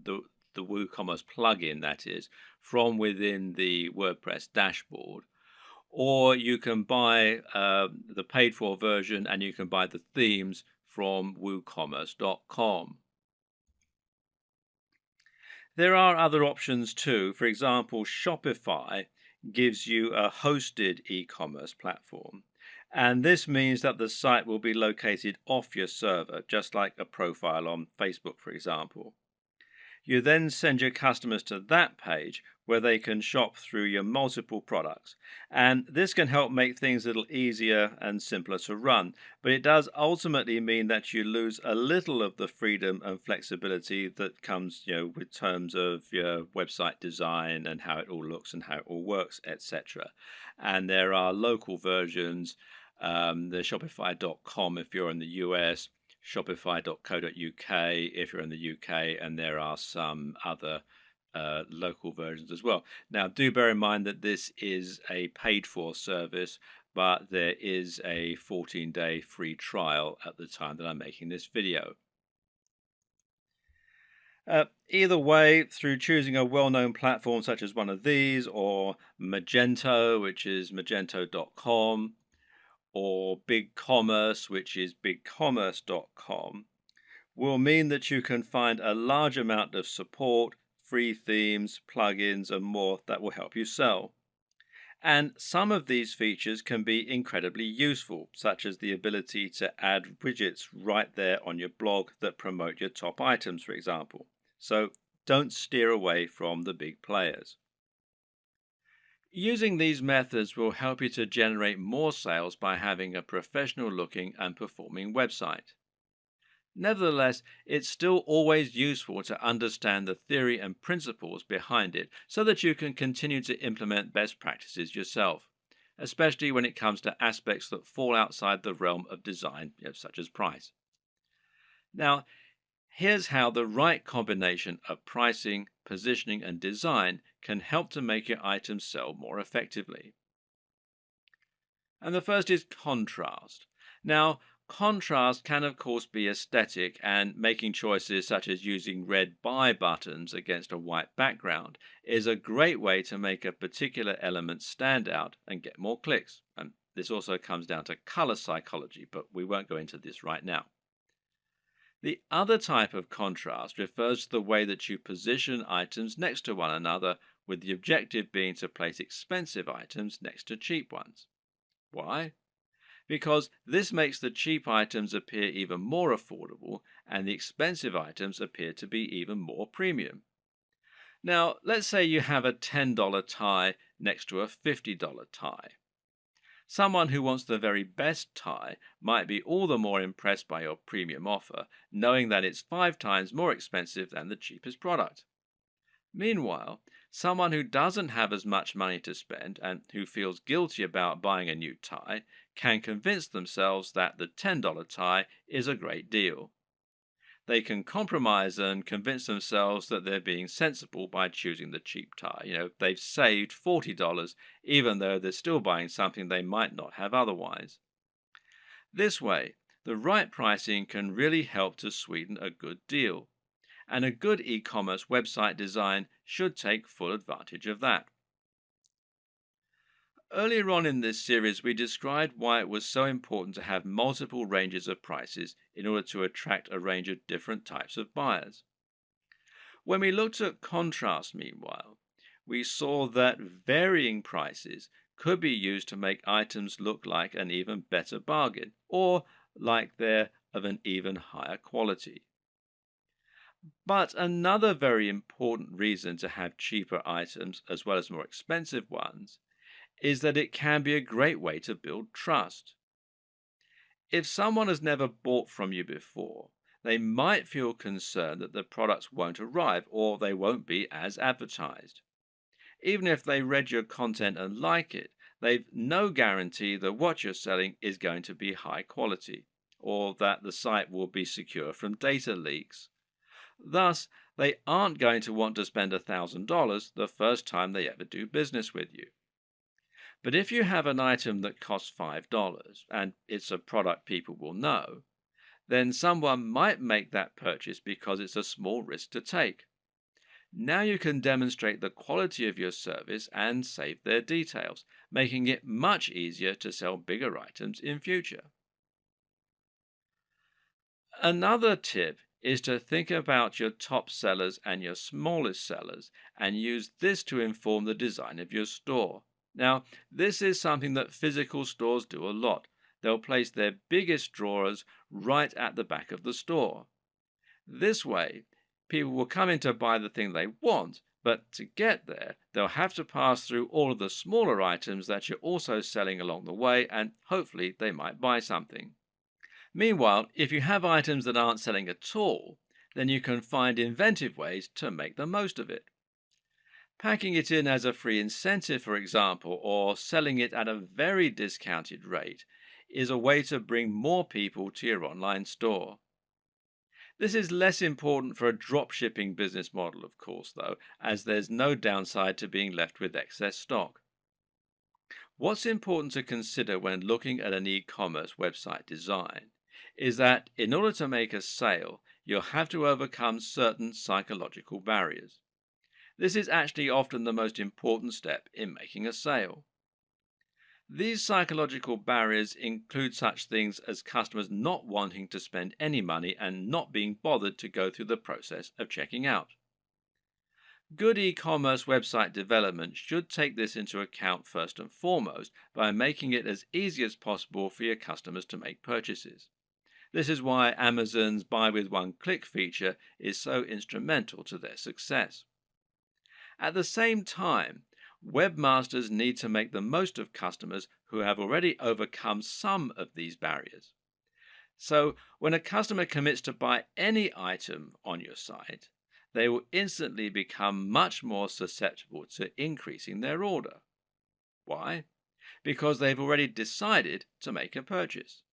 the WooCommerce plugin, that is, from within the WordPress dashboard, or you can buy the paid for version and you can buy the themes from woocommerce.com. There are other options too. For example, Shopify gives you a hosted e commerce platform. And this means that the site will be located off your server, just like a profile on Facebook, for example. You then send your customers to that page where they can shop through your multiple products. And this can help make things a little easier and simpler to run. But it does ultimately mean that you lose a little of the freedom and flexibility that comes, with terms of your website design and how it all looks and how it all works, etc. And there are local versions, the Shopify.com if you're in the US, shopify.co.uk if you're in the UK, and there are some other local versions as well. Now, do bear in mind that this is a paid for service, but there is a 14-day free trial at the time that I'm making this video. Either way, through choosing a well-known platform such as one of these, or Magento, which is magento.com, or BigCommerce, which is bigcommerce.com, will mean that you can find a large amount of support, free themes, plugins, and more that will help you sell. And some of these features can be incredibly useful, such as the ability to add widgets right there on your blog that promote your top items, for example. So don't steer away from the big players. Using these methods will help you to generate more sales by having a professional looking and performing website. Nevertheless, it's still always useful to understand the theory and principles behind it so that you can continue to implement best practices yourself, especially when it comes to aspects that fall outside the realm of design, such as price. Now, here's how the right combination of pricing, positioning, and design can help to make your items sell more effectively. And the first is contrast. Now, contrast can, of course, be aesthetic, and making choices such as using red buy buttons against a white background is a great way to make a particular element stand out and get more clicks. And this also comes down to color psychology, but we won't go into this right now. The other type of contrast refers to the way that you position items next to one another, with the objective being to place expensive items next to cheap ones. Why? Because this makes the cheap items appear even more affordable and the expensive items appear to be even more premium. Now, let's say you have a $10 tie next to a $50 tie. Someone who wants the very best tie might be all the more impressed by your premium offer, knowing that it's 5 times more expensive than the cheapest product. Meanwhile, someone who doesn't have as much money to spend and who feels guilty about buying a new tie can convince themselves that the $10 tie is a great deal. They can compromise and convince themselves that they're being sensible by choosing the cheap tie. They've saved $40 even though they're still buying something they might not have otherwise. This way, the right pricing can really help to sweeten a good deal. And a good e-commerce website design should take full advantage of that. Earlier on in this series, we described why it was so important to have multiple ranges of prices in order to attract a range of different types of buyers. When we looked at contrast, meanwhile, we saw that varying prices could be used to make items look like an even better bargain or like they're of an even higher quality. But another very important reason to have cheaper items as well as more expensive ones is that it can be a great way to build trust. If someone has never bought from you before, they might feel concerned that the products won't arrive or they won't be as advertised. Even if they read your content and like it, they've no guarantee that what you're selling is going to be high quality or that the site will be secure from data leaks. Thus, they aren't going to want to spend $1,000 the first time they ever do business with you. But if you have an item that costs $5 and it's a product people will know, then someone might make that purchase because it's a small risk to take. Now you can demonstrate the quality of your service and save their details, making it much easier to sell bigger items in future. Another tip is to think about your top sellers and your smallest sellers and use this to inform the design of your store. Now, this is something that physical stores do a lot. They'll place their biggest drawers right at the back of the store. This way, people will come in to buy the thing they want, but to get there, they'll have to pass through all of the smaller items that you're also selling along the way, and hopefully they might buy something. Meanwhile, if you have items that aren't selling at all, then you can find inventive ways to make the most of it. Packing it in as a free incentive, for example, or selling it at a very discounted rate, is a way to bring more people to your online store. This is less important for a dropshipping business model, of course, though, as there's no downside to being left with excess stock. What's important to consider when looking at an e-commerce website design is that in order to make a sale, you'll have to overcome certain psychological barriers. This is actually often the most important step in making a sale. These psychological barriers include such things as customers not wanting to spend any money and not being bothered to go through the process of checking out. Good e-commerce website development should take this into account first and foremost by making it as easy as possible for your customers to make purchases. This is why Amazon's buy with one click feature is so instrumental to their success. At the same time, webmasters need to make the most of customers who have already overcome some of these barriers. So, when a customer commits to buy any item on your site, they will instantly become much more susceptible to increasing their order. Why? Because they've already decided to make a purchase.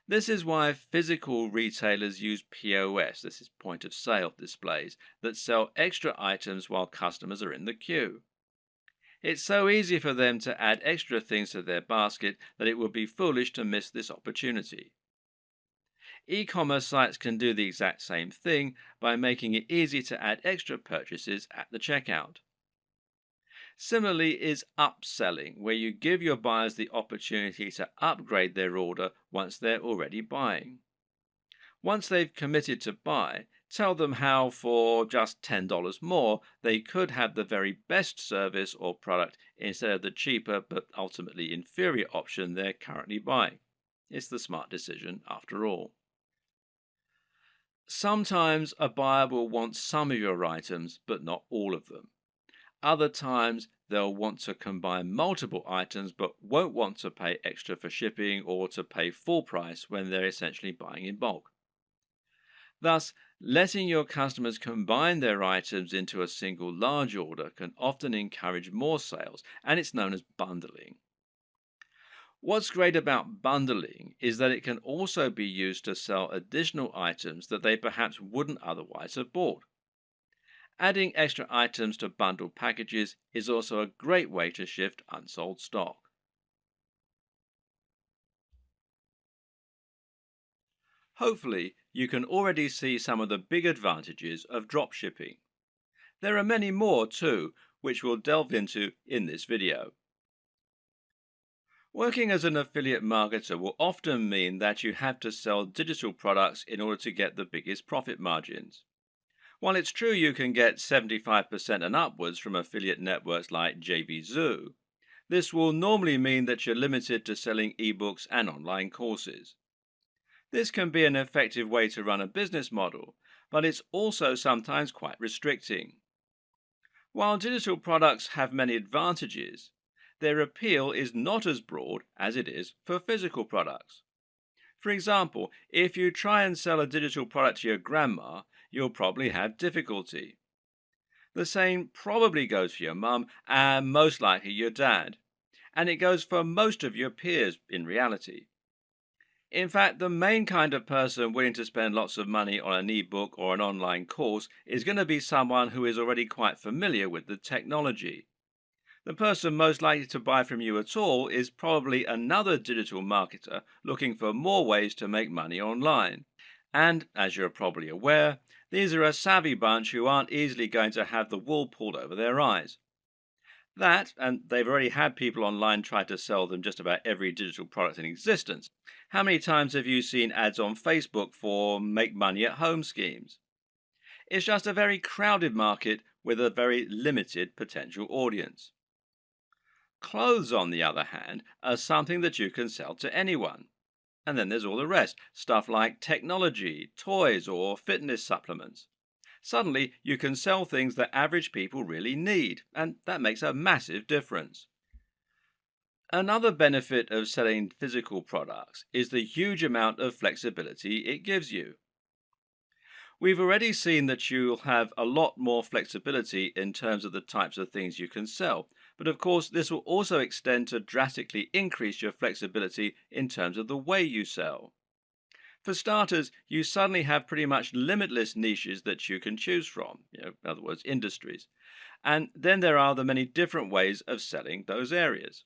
This is why physical retailers use POS, this is point of sale displays, that sell extra items while customers are in the queue. It's so easy for them to add extra things to their basket that it would be foolish to miss this opportunity. E-commerce sites can do the exact same thing by making it easy to add extra purchases at the checkout. Similarly is upselling, where you give your buyers the opportunity to upgrade their order once they're already buying. Once they've committed to buy, tell them how for just $10 more they could have the very best service or product instead of the cheaper but ultimately inferior option they're currently buying. It's the smart decision after all. Sometimes a buyer will want some of your items but not all of them. Other times, they'll want to combine multiple items but won't want to pay extra for shipping or to pay full price when they're essentially buying in bulk. Thus, letting your customers combine their items into a single large order can often encourage more sales, and it's known as bundling. What's great about bundling is that it can also be used to sell additional items that they perhaps wouldn't otherwise have bought. Adding extra items to bundled packages is also a great way to shift unsold stock. Hopefully, you can already see some of the big advantages of dropshipping. There are many more too, which we'll delve into in this video. Working as an affiliate marketer will often mean that you have to sell digital products in order to get the biggest profit margins. While it's true you can get 75% and upwards from affiliate networks like JVZoo, this will normally mean that you're limited to selling ebooks and online courses. This can be an effective way to run a business model, but it's also sometimes quite restricting. While digital products have many advantages, their appeal is not as broad as it is for physical products. For example, if you try and sell a digital product to your grandma, you'll probably have difficulty. The same probably goes for your mum and most likely your dad, and it goes for most of your peers in reality. In fact, the main kind of person willing to spend lots of money on an ebook or an online course is going to be someone who is already quite familiar with the technology. The person most likely to buy from you at all is probably another digital marketer looking for more ways to make money online. And, as you're probably aware, these are a savvy bunch who aren't easily going to have the wool pulled over their eyes. That, and they've already had people online try to sell them just about every digital product in existence. How many times have you seen ads on Facebook for make money at home schemes? It's just a very crowded market with a very limited potential audience. Clothes, on the other hand, are something that you can sell to anyone. And then there's all the rest, stuff like technology, toys, or fitness supplements. Suddenly, you can sell things that average people really need, and that makes a massive difference. Another benefit of selling physical products is the huge amount of flexibility it gives you. We've already seen that you'll have a lot more flexibility in terms of the types of things you can sell, but of course, this will also extend to drastically increase your flexibility in terms of the way you sell. For starters, you suddenly have pretty much limitless niches that you can choose from, in other words, industries. And then there are the many different ways of selling those areas.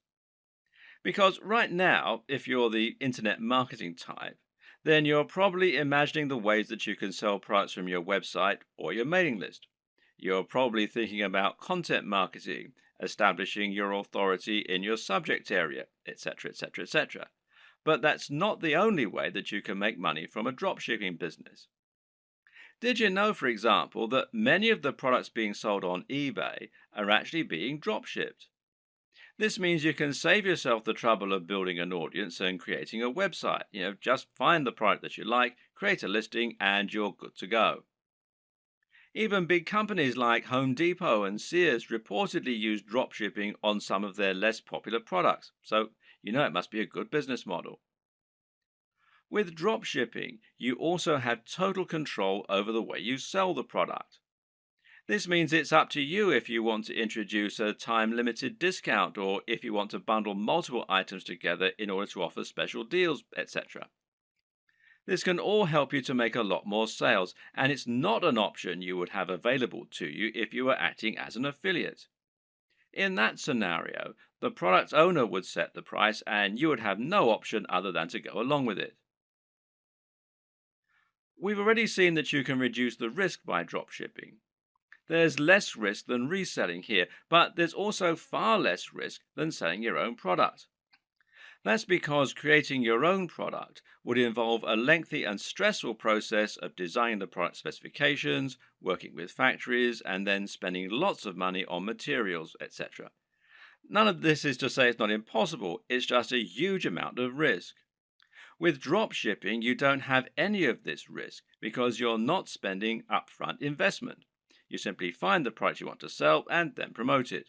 Because right now, if you're the internet marketing type, then you're probably imagining the ways that you can sell products from your website or your mailing list. You're probably thinking about content marketing, establishing your authority in your subject area, etc., etc., etc. But that's not the only way that you can make money from a dropshipping business. Did you know, for example, that many of the products being sold on eBay are actually being dropshipped? This means you can save yourself the trouble of building an audience and creating a website. Just find the product that you like, create a listing, and you're good to go. Even big companies like Home Depot and Sears reportedly use dropshipping on some of their less popular products, so it must be a good business model. With dropshipping, you also have total control over the way you sell the product. This means it's up to you if you want to introduce a time limited discount or if you want to bundle multiple items together in order to offer special deals, etc. This can all help you to make a lot more sales, and it's not an option you would have available to you if you were acting as an affiliate. In that scenario, the product owner would set the price and you would have no option other than to go along with it. We've already seen that you can reduce the risk by dropshipping. There's less risk than reselling here, but there's also far less risk than selling your own product. That's because creating your own product would involve a lengthy and stressful process of designing the product specifications, working with factories, and then spending lots of money on materials, etc. None of this is to say it's not impossible, it's just a huge amount of risk. With dropshipping, you don't have any of this risk because you're not spending upfront investment. You simply find the product you want to sell and then promote it.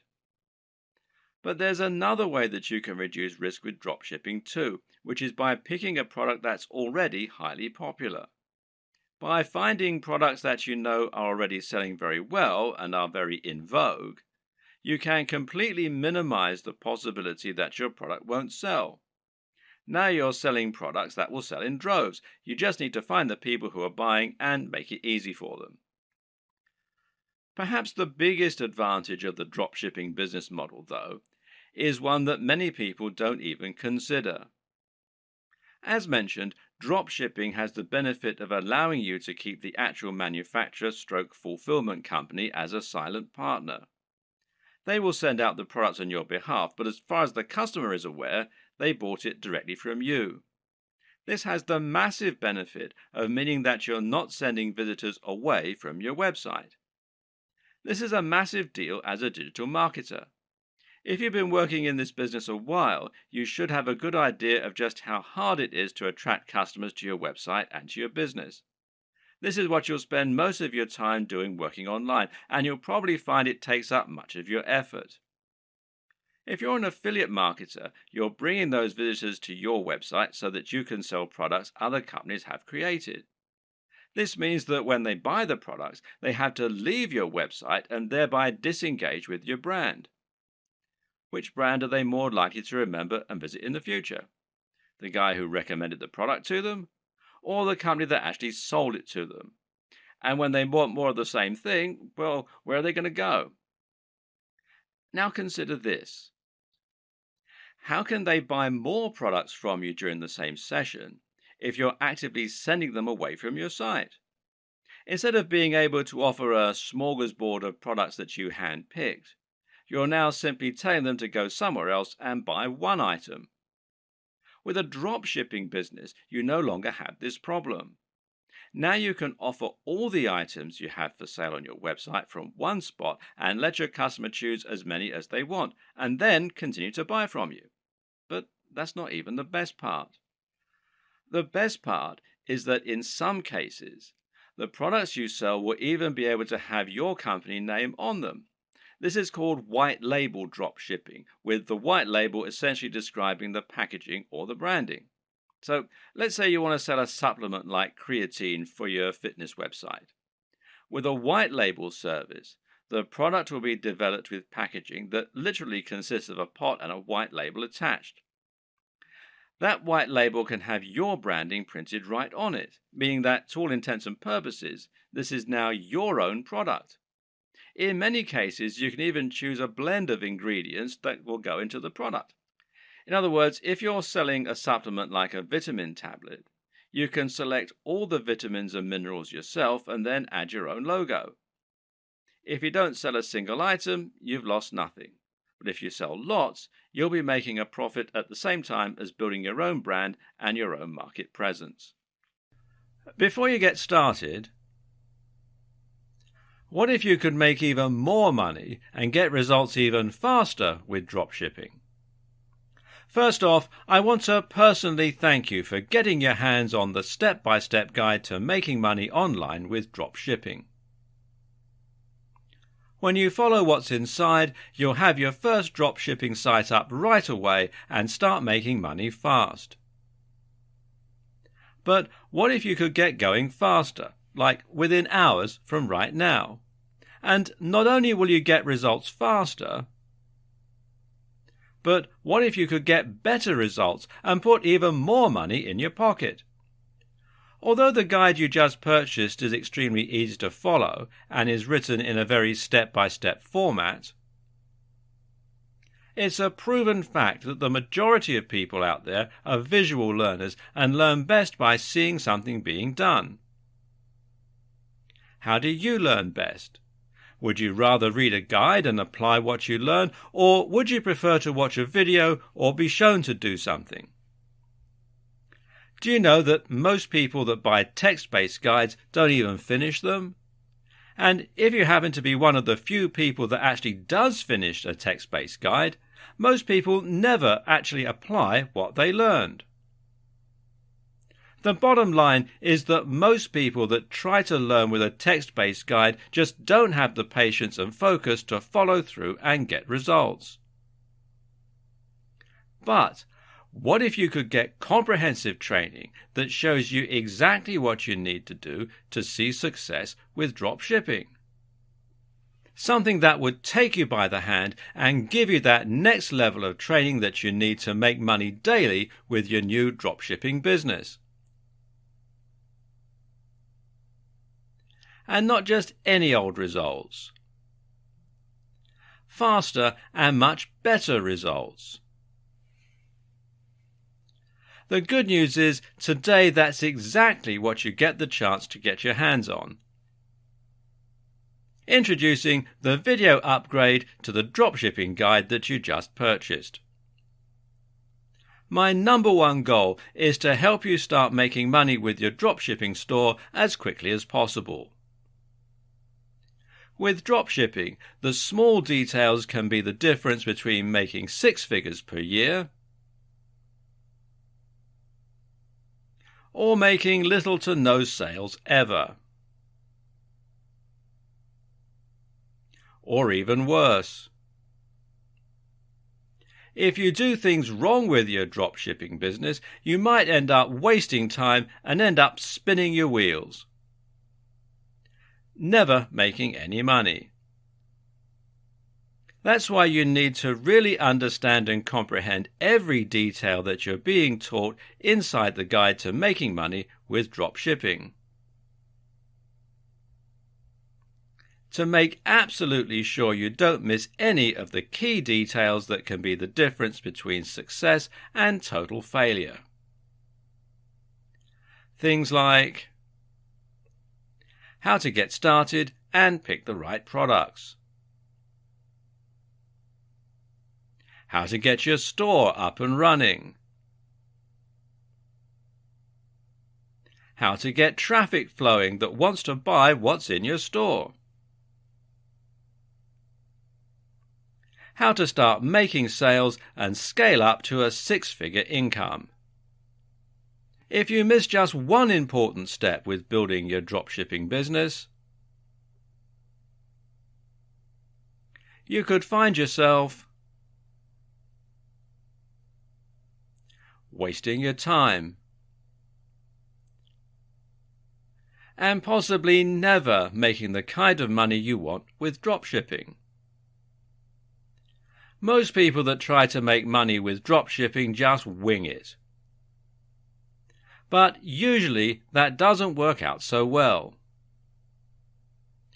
But there's another way that you can reduce risk with dropshipping too, which is by picking a product that's already highly popular. By finding products that you know are already selling very well and are very in vogue, you can completely minimize the possibility that your product won't sell. Now you're selling products that will sell in droves. You just need to find the people who are buying and make it easy for them. Perhaps the biggest advantage of the dropshipping business model, though, is one that many people don't even consider. As mentioned, dropshipping has the benefit of allowing you to keep the actual manufacturer stroke fulfillment company as a silent partner. They will send out the products on your behalf, but as far as the customer is aware, they bought it directly from you. This has the massive benefit of meaning that you're not sending visitors away from your website. This is a massive deal as a digital marketer. If you've been working in this business a while, you should have a good idea of just how hard it is to attract customers to your website and to your business. This is what you'll spend most of your time doing working online, and you'll probably find it takes up much of your effort. If you're an affiliate marketer, you're bringing those visitors to your website so that you can sell products other companies have created. This means that when they buy the products, they have to leave your website and thereby disengage with your brand. Which brand are they more likely to remember and visit in the future? The guy who recommended the product to them, or the company that actually sold it to them? And when they want more of the same thing, well, where are they going to go? Now consider this. How can they buy more products from you during the same session if you're actively sending them away from your site? Instead of being able to offer a smorgasbord of products that you hand-picked, you're now simply telling them to go somewhere else and buy one item. With a dropshipping business, you no longer have this problem. Now you can offer all the items you have for sale on your website from one spot and let your customer choose as many as they want, and then continue to buy from you. But that's not even the best part. The best part is that in some cases, the products you sell will even be able to have your company name on them. This is called white label dropshipping, with the white label essentially describing the packaging or the branding. So let's say you want to sell a supplement like creatine for your fitness website. With a white label service, the product will be developed with packaging that literally consists of a pot and a white label attached. That white label can have your branding printed right on it, meaning that to all intents and purposes, this is now your own product. In many cases, you can even choose a blend of ingredients that will go into the product. In other words, if you're selling a supplement like a vitamin tablet, you can select all the vitamins and minerals yourself and then add your own logo. If you don't sell a single item, you've lost nothing. But if you sell lots, you'll be making a profit at the same time as building your own brand and your own market presence. Before you get started, what if you could make even more money and get results even faster with dropshipping? First off, I want to personally thank you for getting your hands on the step-by-step guide to making money online with dropshipping. When you follow what's inside, you'll have your first dropshipping site up right away and start making money fast. But what if you could get going faster, like within hours from right now? And not only will you get results faster, but what if you could get better results and put even more money in your pocket? Although the guide you just purchased is extremely easy to follow and is written in a very step-by-step format, it's a proven fact that the majority of people out there are visual learners and learn best by seeing something being done. How do you learn best? Would you rather read a guide and apply what you learn, or would you prefer to watch a video or be shown to do something? Do you know that most people that buy text-based guides don't even finish them? And if you happen to be one of the few people that actually does finish a text-based guide, most people never actually apply what they learned. The bottom line is that most people that try to learn with a text-based guide just don't have the patience and focus to follow through and get results. But what if you could get comprehensive training that shows you exactly what you need to do to see success with dropshipping? Something that would take you by the hand and give you that next level of training that you need to make money daily with your new dropshipping business. And not just any old results. Faster and much better results. The good news is, today that's exactly what you get the chance to get your hands on. Introducing the video upgrade to the dropshipping guide that you just purchased. My number one goal is to help you start making money with your dropshipping store as quickly as possible. With dropshipping, the small details can be the difference between making 6 figures per year or making little to no sales ever. Or even worse. If you do things wrong with your dropshipping business, you might end up wasting time and end up spinning your wheels, never making any money. That's why you need to really understand and comprehend every detail that you're being taught inside the guide to making money with dropshipping. To make absolutely sure you don't miss any of the key details that can be the difference between success and total failure. Things like how to get started and pick the right products, how to get your store up and running, how to get traffic flowing that wants to buy what's in your store, how to start making sales and scale up to a 6-figure income. If you miss just one important step with building your dropshipping business, you could find yourself wasting your time and possibly never making the kind of money you want with dropshipping. Most people that try to make money with dropshipping just wing it. But usually that doesn't work out so well.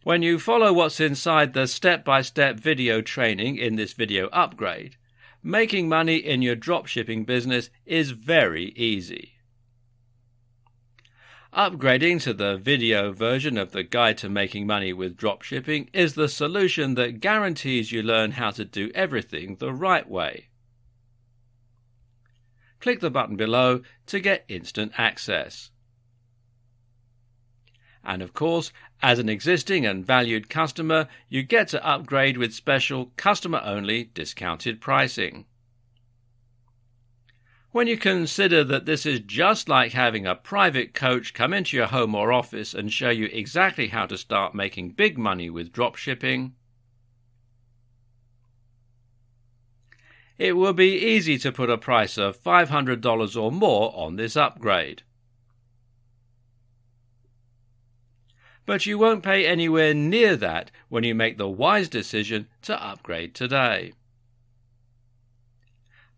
When you follow what's inside the step-by-step video training in this video upgrade, making money in your dropshipping business is very easy. Upgrading to the video version of the Guide to Making Money with Dropshipping is the solution that guarantees you learn how to do everything the right way. Click the button below to get instant access. And of course, as an existing and valued customer, you get to upgrade with special customer-only discounted pricing. When you consider that this is just like having a private coach come into your home or office and show you exactly how to start making big money with dropshipping, it will be easy to put a price of $500 or more on this upgrade. But you won't pay anywhere near that when you make the wise decision to upgrade today.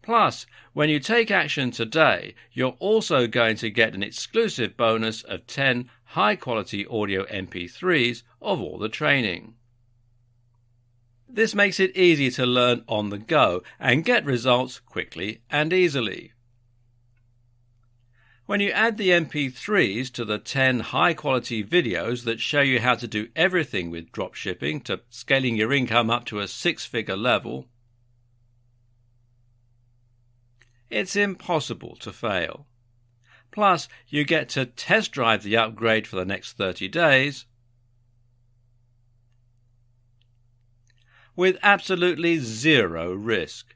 Plus, when you take action today, you're also going to get an exclusive bonus of 10 high-quality audio MP3s of all the training. This makes it easy to learn on the go and get results quickly and easily. When you add the MP3s to the 10 high-quality videos that show you how to do everything with dropshipping to scaling your income up to a 6-figure level, it's impossible to fail. Plus, you get to test drive the upgrade for the next 30 days with absolutely zero risk.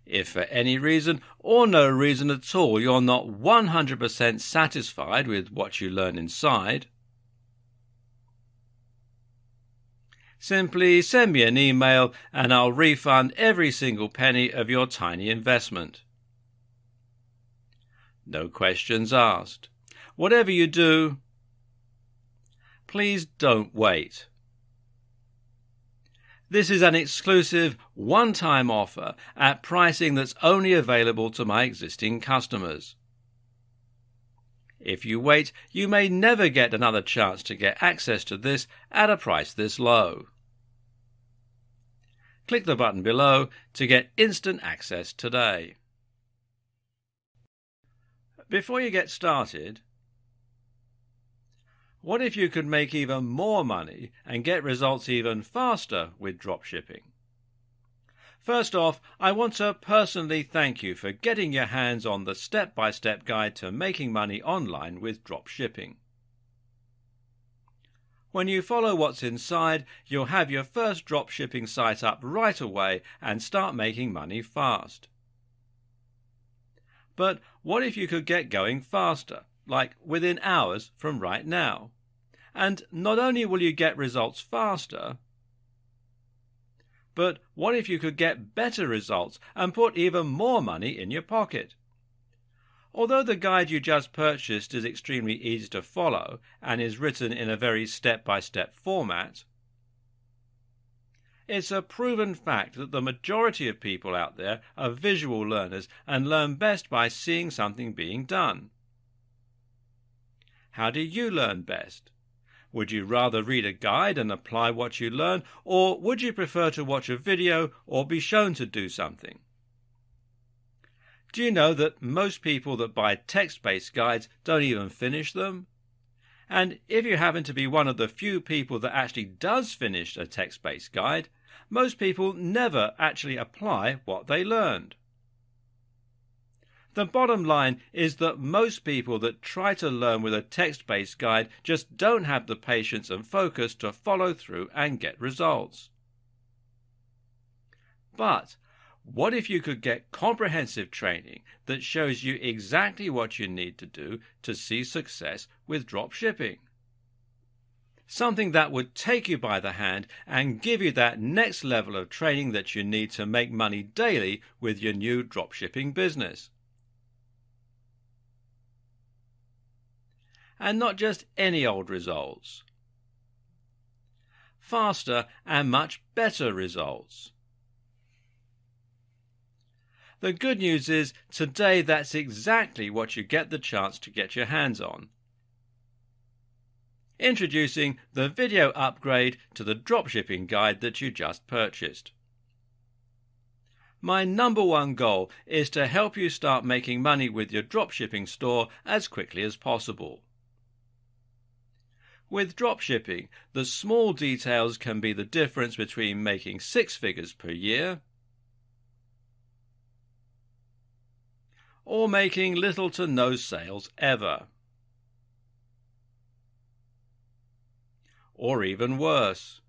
If for any reason or no reason at all you're not 100% satisfied with what you learn inside, simply send me an email and I'll refund every single penny of your tiny investment. No questions asked. Whatever you do, please don't wait. This is an exclusive one-time offer at pricing that's only available to my existing customers. If you wait, you may never get another chance to get access to this at a price this low. Click the button below to get instant access today. Before you get started, what if you could make even more money and get results even faster with dropshipping? First off, I want to personally thank you for getting your hands on the step-by-step guide to making money online with dropshipping. When you follow what's inside, you'll have your first dropshipping site up right away and start making money fast. But what if you could get going faster, like within hours from right now? And not only will you get results faster, but what if you could get better results and put even more money in your pocket? Although the guide you just purchased is extremely easy to follow and is written in a very step-by-step format, it's a proven fact that the majority of people out there are visual learners and learn best by seeing something being done. How do you learn best? Would you rather read a guide and apply what you learn, or would you prefer to watch a video or be shown to do something? Do you know that most people that buy text-based guides don't even finish them? And if you happen to be one of the few people that actually does finish a text-based guide, most people never actually apply what they learned. The bottom line is that most people that try to learn with a text-based guide just don't have the patience and focus to follow through and get results. But what if you could get comprehensive training that shows you exactly what you need to do to see success with dropshipping? Something that would take you by the hand and give you that next level of training that you need to make money daily with your new dropshipping business. And not just any old results. Faster and much better results. The good news is, today that's exactly what you get the chance to get your hands on. Introducing the video upgrade to the dropshipping guide that you just purchased. My number one goal is to help you start making money with your dropshipping store as quickly as possible. With dropshipping, the small details can be the difference between making 6 figures per year or making little to no sales ever. Or even worse.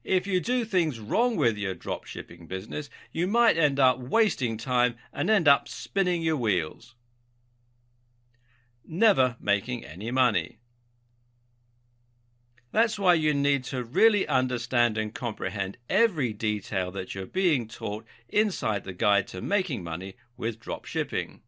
If you do things wrong with your dropshipping business, you might end up wasting time and end up spinning your wheels, never making any money. That's why you need to really understand and comprehend every detail that you're being taught inside the guide to making money with dropshipping.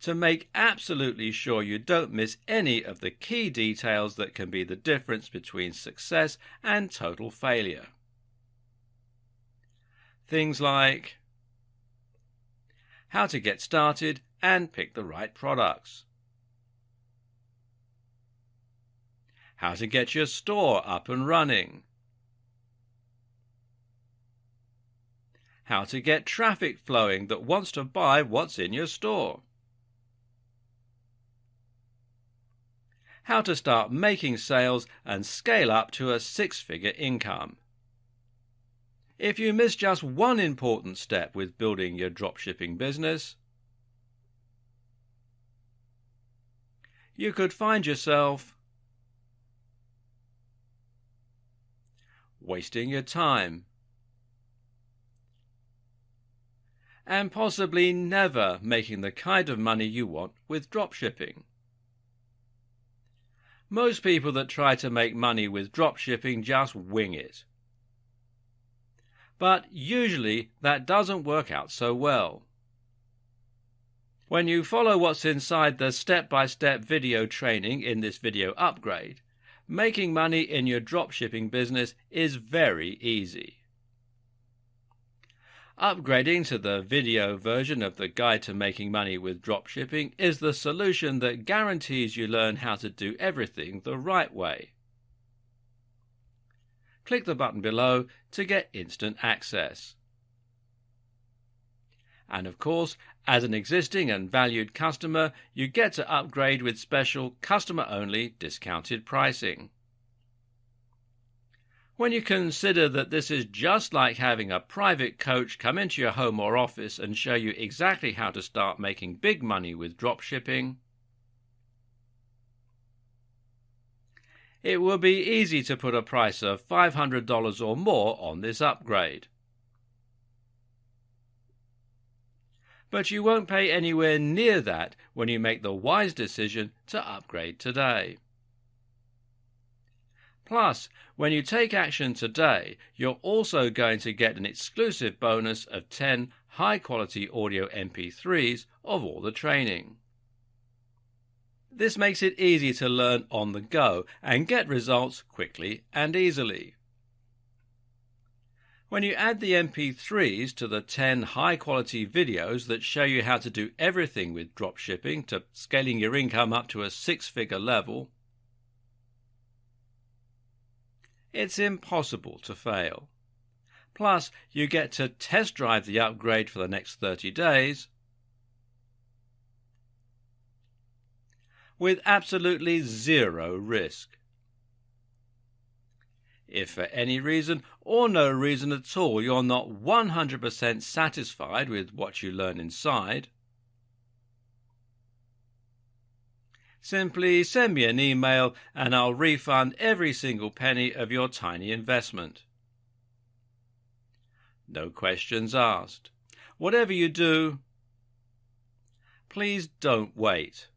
To make absolutely sure you don't miss any of the key details that can be the difference between success and total failure. Things like how to get started and pick the right products, how to get your store up and running, how to get traffic flowing that wants to buy what's in your store, how to start making sales and scale up to a 6-figure income. If you miss just one important step with building your dropshipping business, you could find yourself wasting your time and possibly never making the kind of money you want with dropshipping. Most people that try to make money with dropshipping just wing it. But usually that doesn't work out so well. When you follow what's inside the step-by-step video training in this video upgrade, making money in your dropshipping business is very easy. Upgrading to the video version of the Guide to Making Money with Dropshipping is the solution that guarantees you learn how to do everything the right way. Click the button below to get instant access. And of course, as an existing and valued customer, you get to upgrade with special customer-only discounted pricing. When you consider that this is just like having a private coach come into your home or office and show you exactly how to start making big money with dropshipping, it will be easy to put a price of $500 or more on this upgrade. But you won't pay anywhere near that when you make the wise decision to upgrade today. Plus, when you take action today, you're also going to get an exclusive bonus of 10 high-quality audio MP3s of all the training. This makes it easy to learn on the go and get results quickly and easily. When you add the MP3s to the 10 high-quality videos that show you how to do everything with dropshipping to scaling your income up to a six-figure level, it's impossible to fail. Plus, you get to test drive the upgrade for the next 30 days with absolutely zero risk. If for any reason or no reason at all you're not 100% satisfied with what you learn inside, simply send me an email and I'll refund every single penny of your tiny investment. No questions asked. Whatever you do, please don't wait.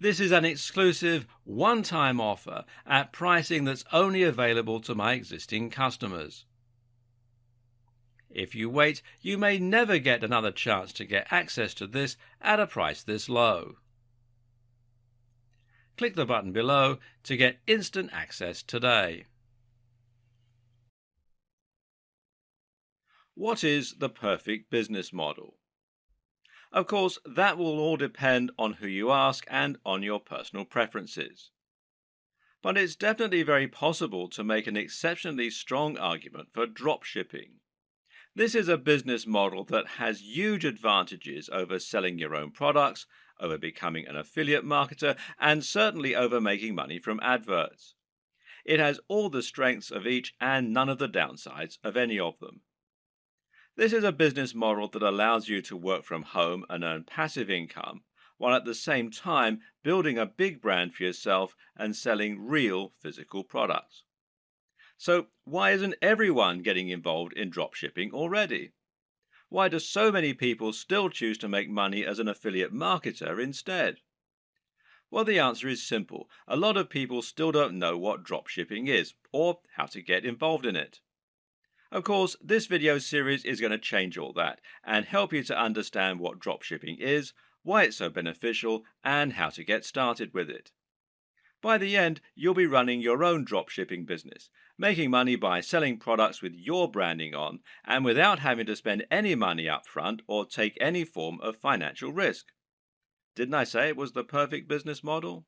This is an exclusive one-time offer at pricing that's only available to my existing customers. If you wait, you may never get another chance to get access to this at a price this low. Click the button below to get instant access today. What is the perfect business model? Of course, that will all depend on who you ask and on your personal preferences. But it's definitely very possible to make an exceptionally strong argument for dropshipping. This is a business model that has huge advantages over selling your own products, over becoming an affiliate marketer, and certainly over making money from adverts. It has all the strengths of each and none of the downsides of any of them. This is a business model that allows you to work from home and earn passive income, while at the same time building a big brand for yourself and selling real physical products. So why isn't everyone getting involved in dropshipping already? Why do so many people still choose to make money as an affiliate marketer instead? Well, the answer is simple. A lot of people still don't know what dropshipping is or how to get involved in it. Of course, this video series is going to change all that and help you to understand what dropshipping is, why it's so beneficial, and how to get started with it. By the end, you'll be running your own dropshipping business, making money by selling products with your branding on and without having to spend any money up front or take any form of financial risk. Didn't I say it was the perfect business model?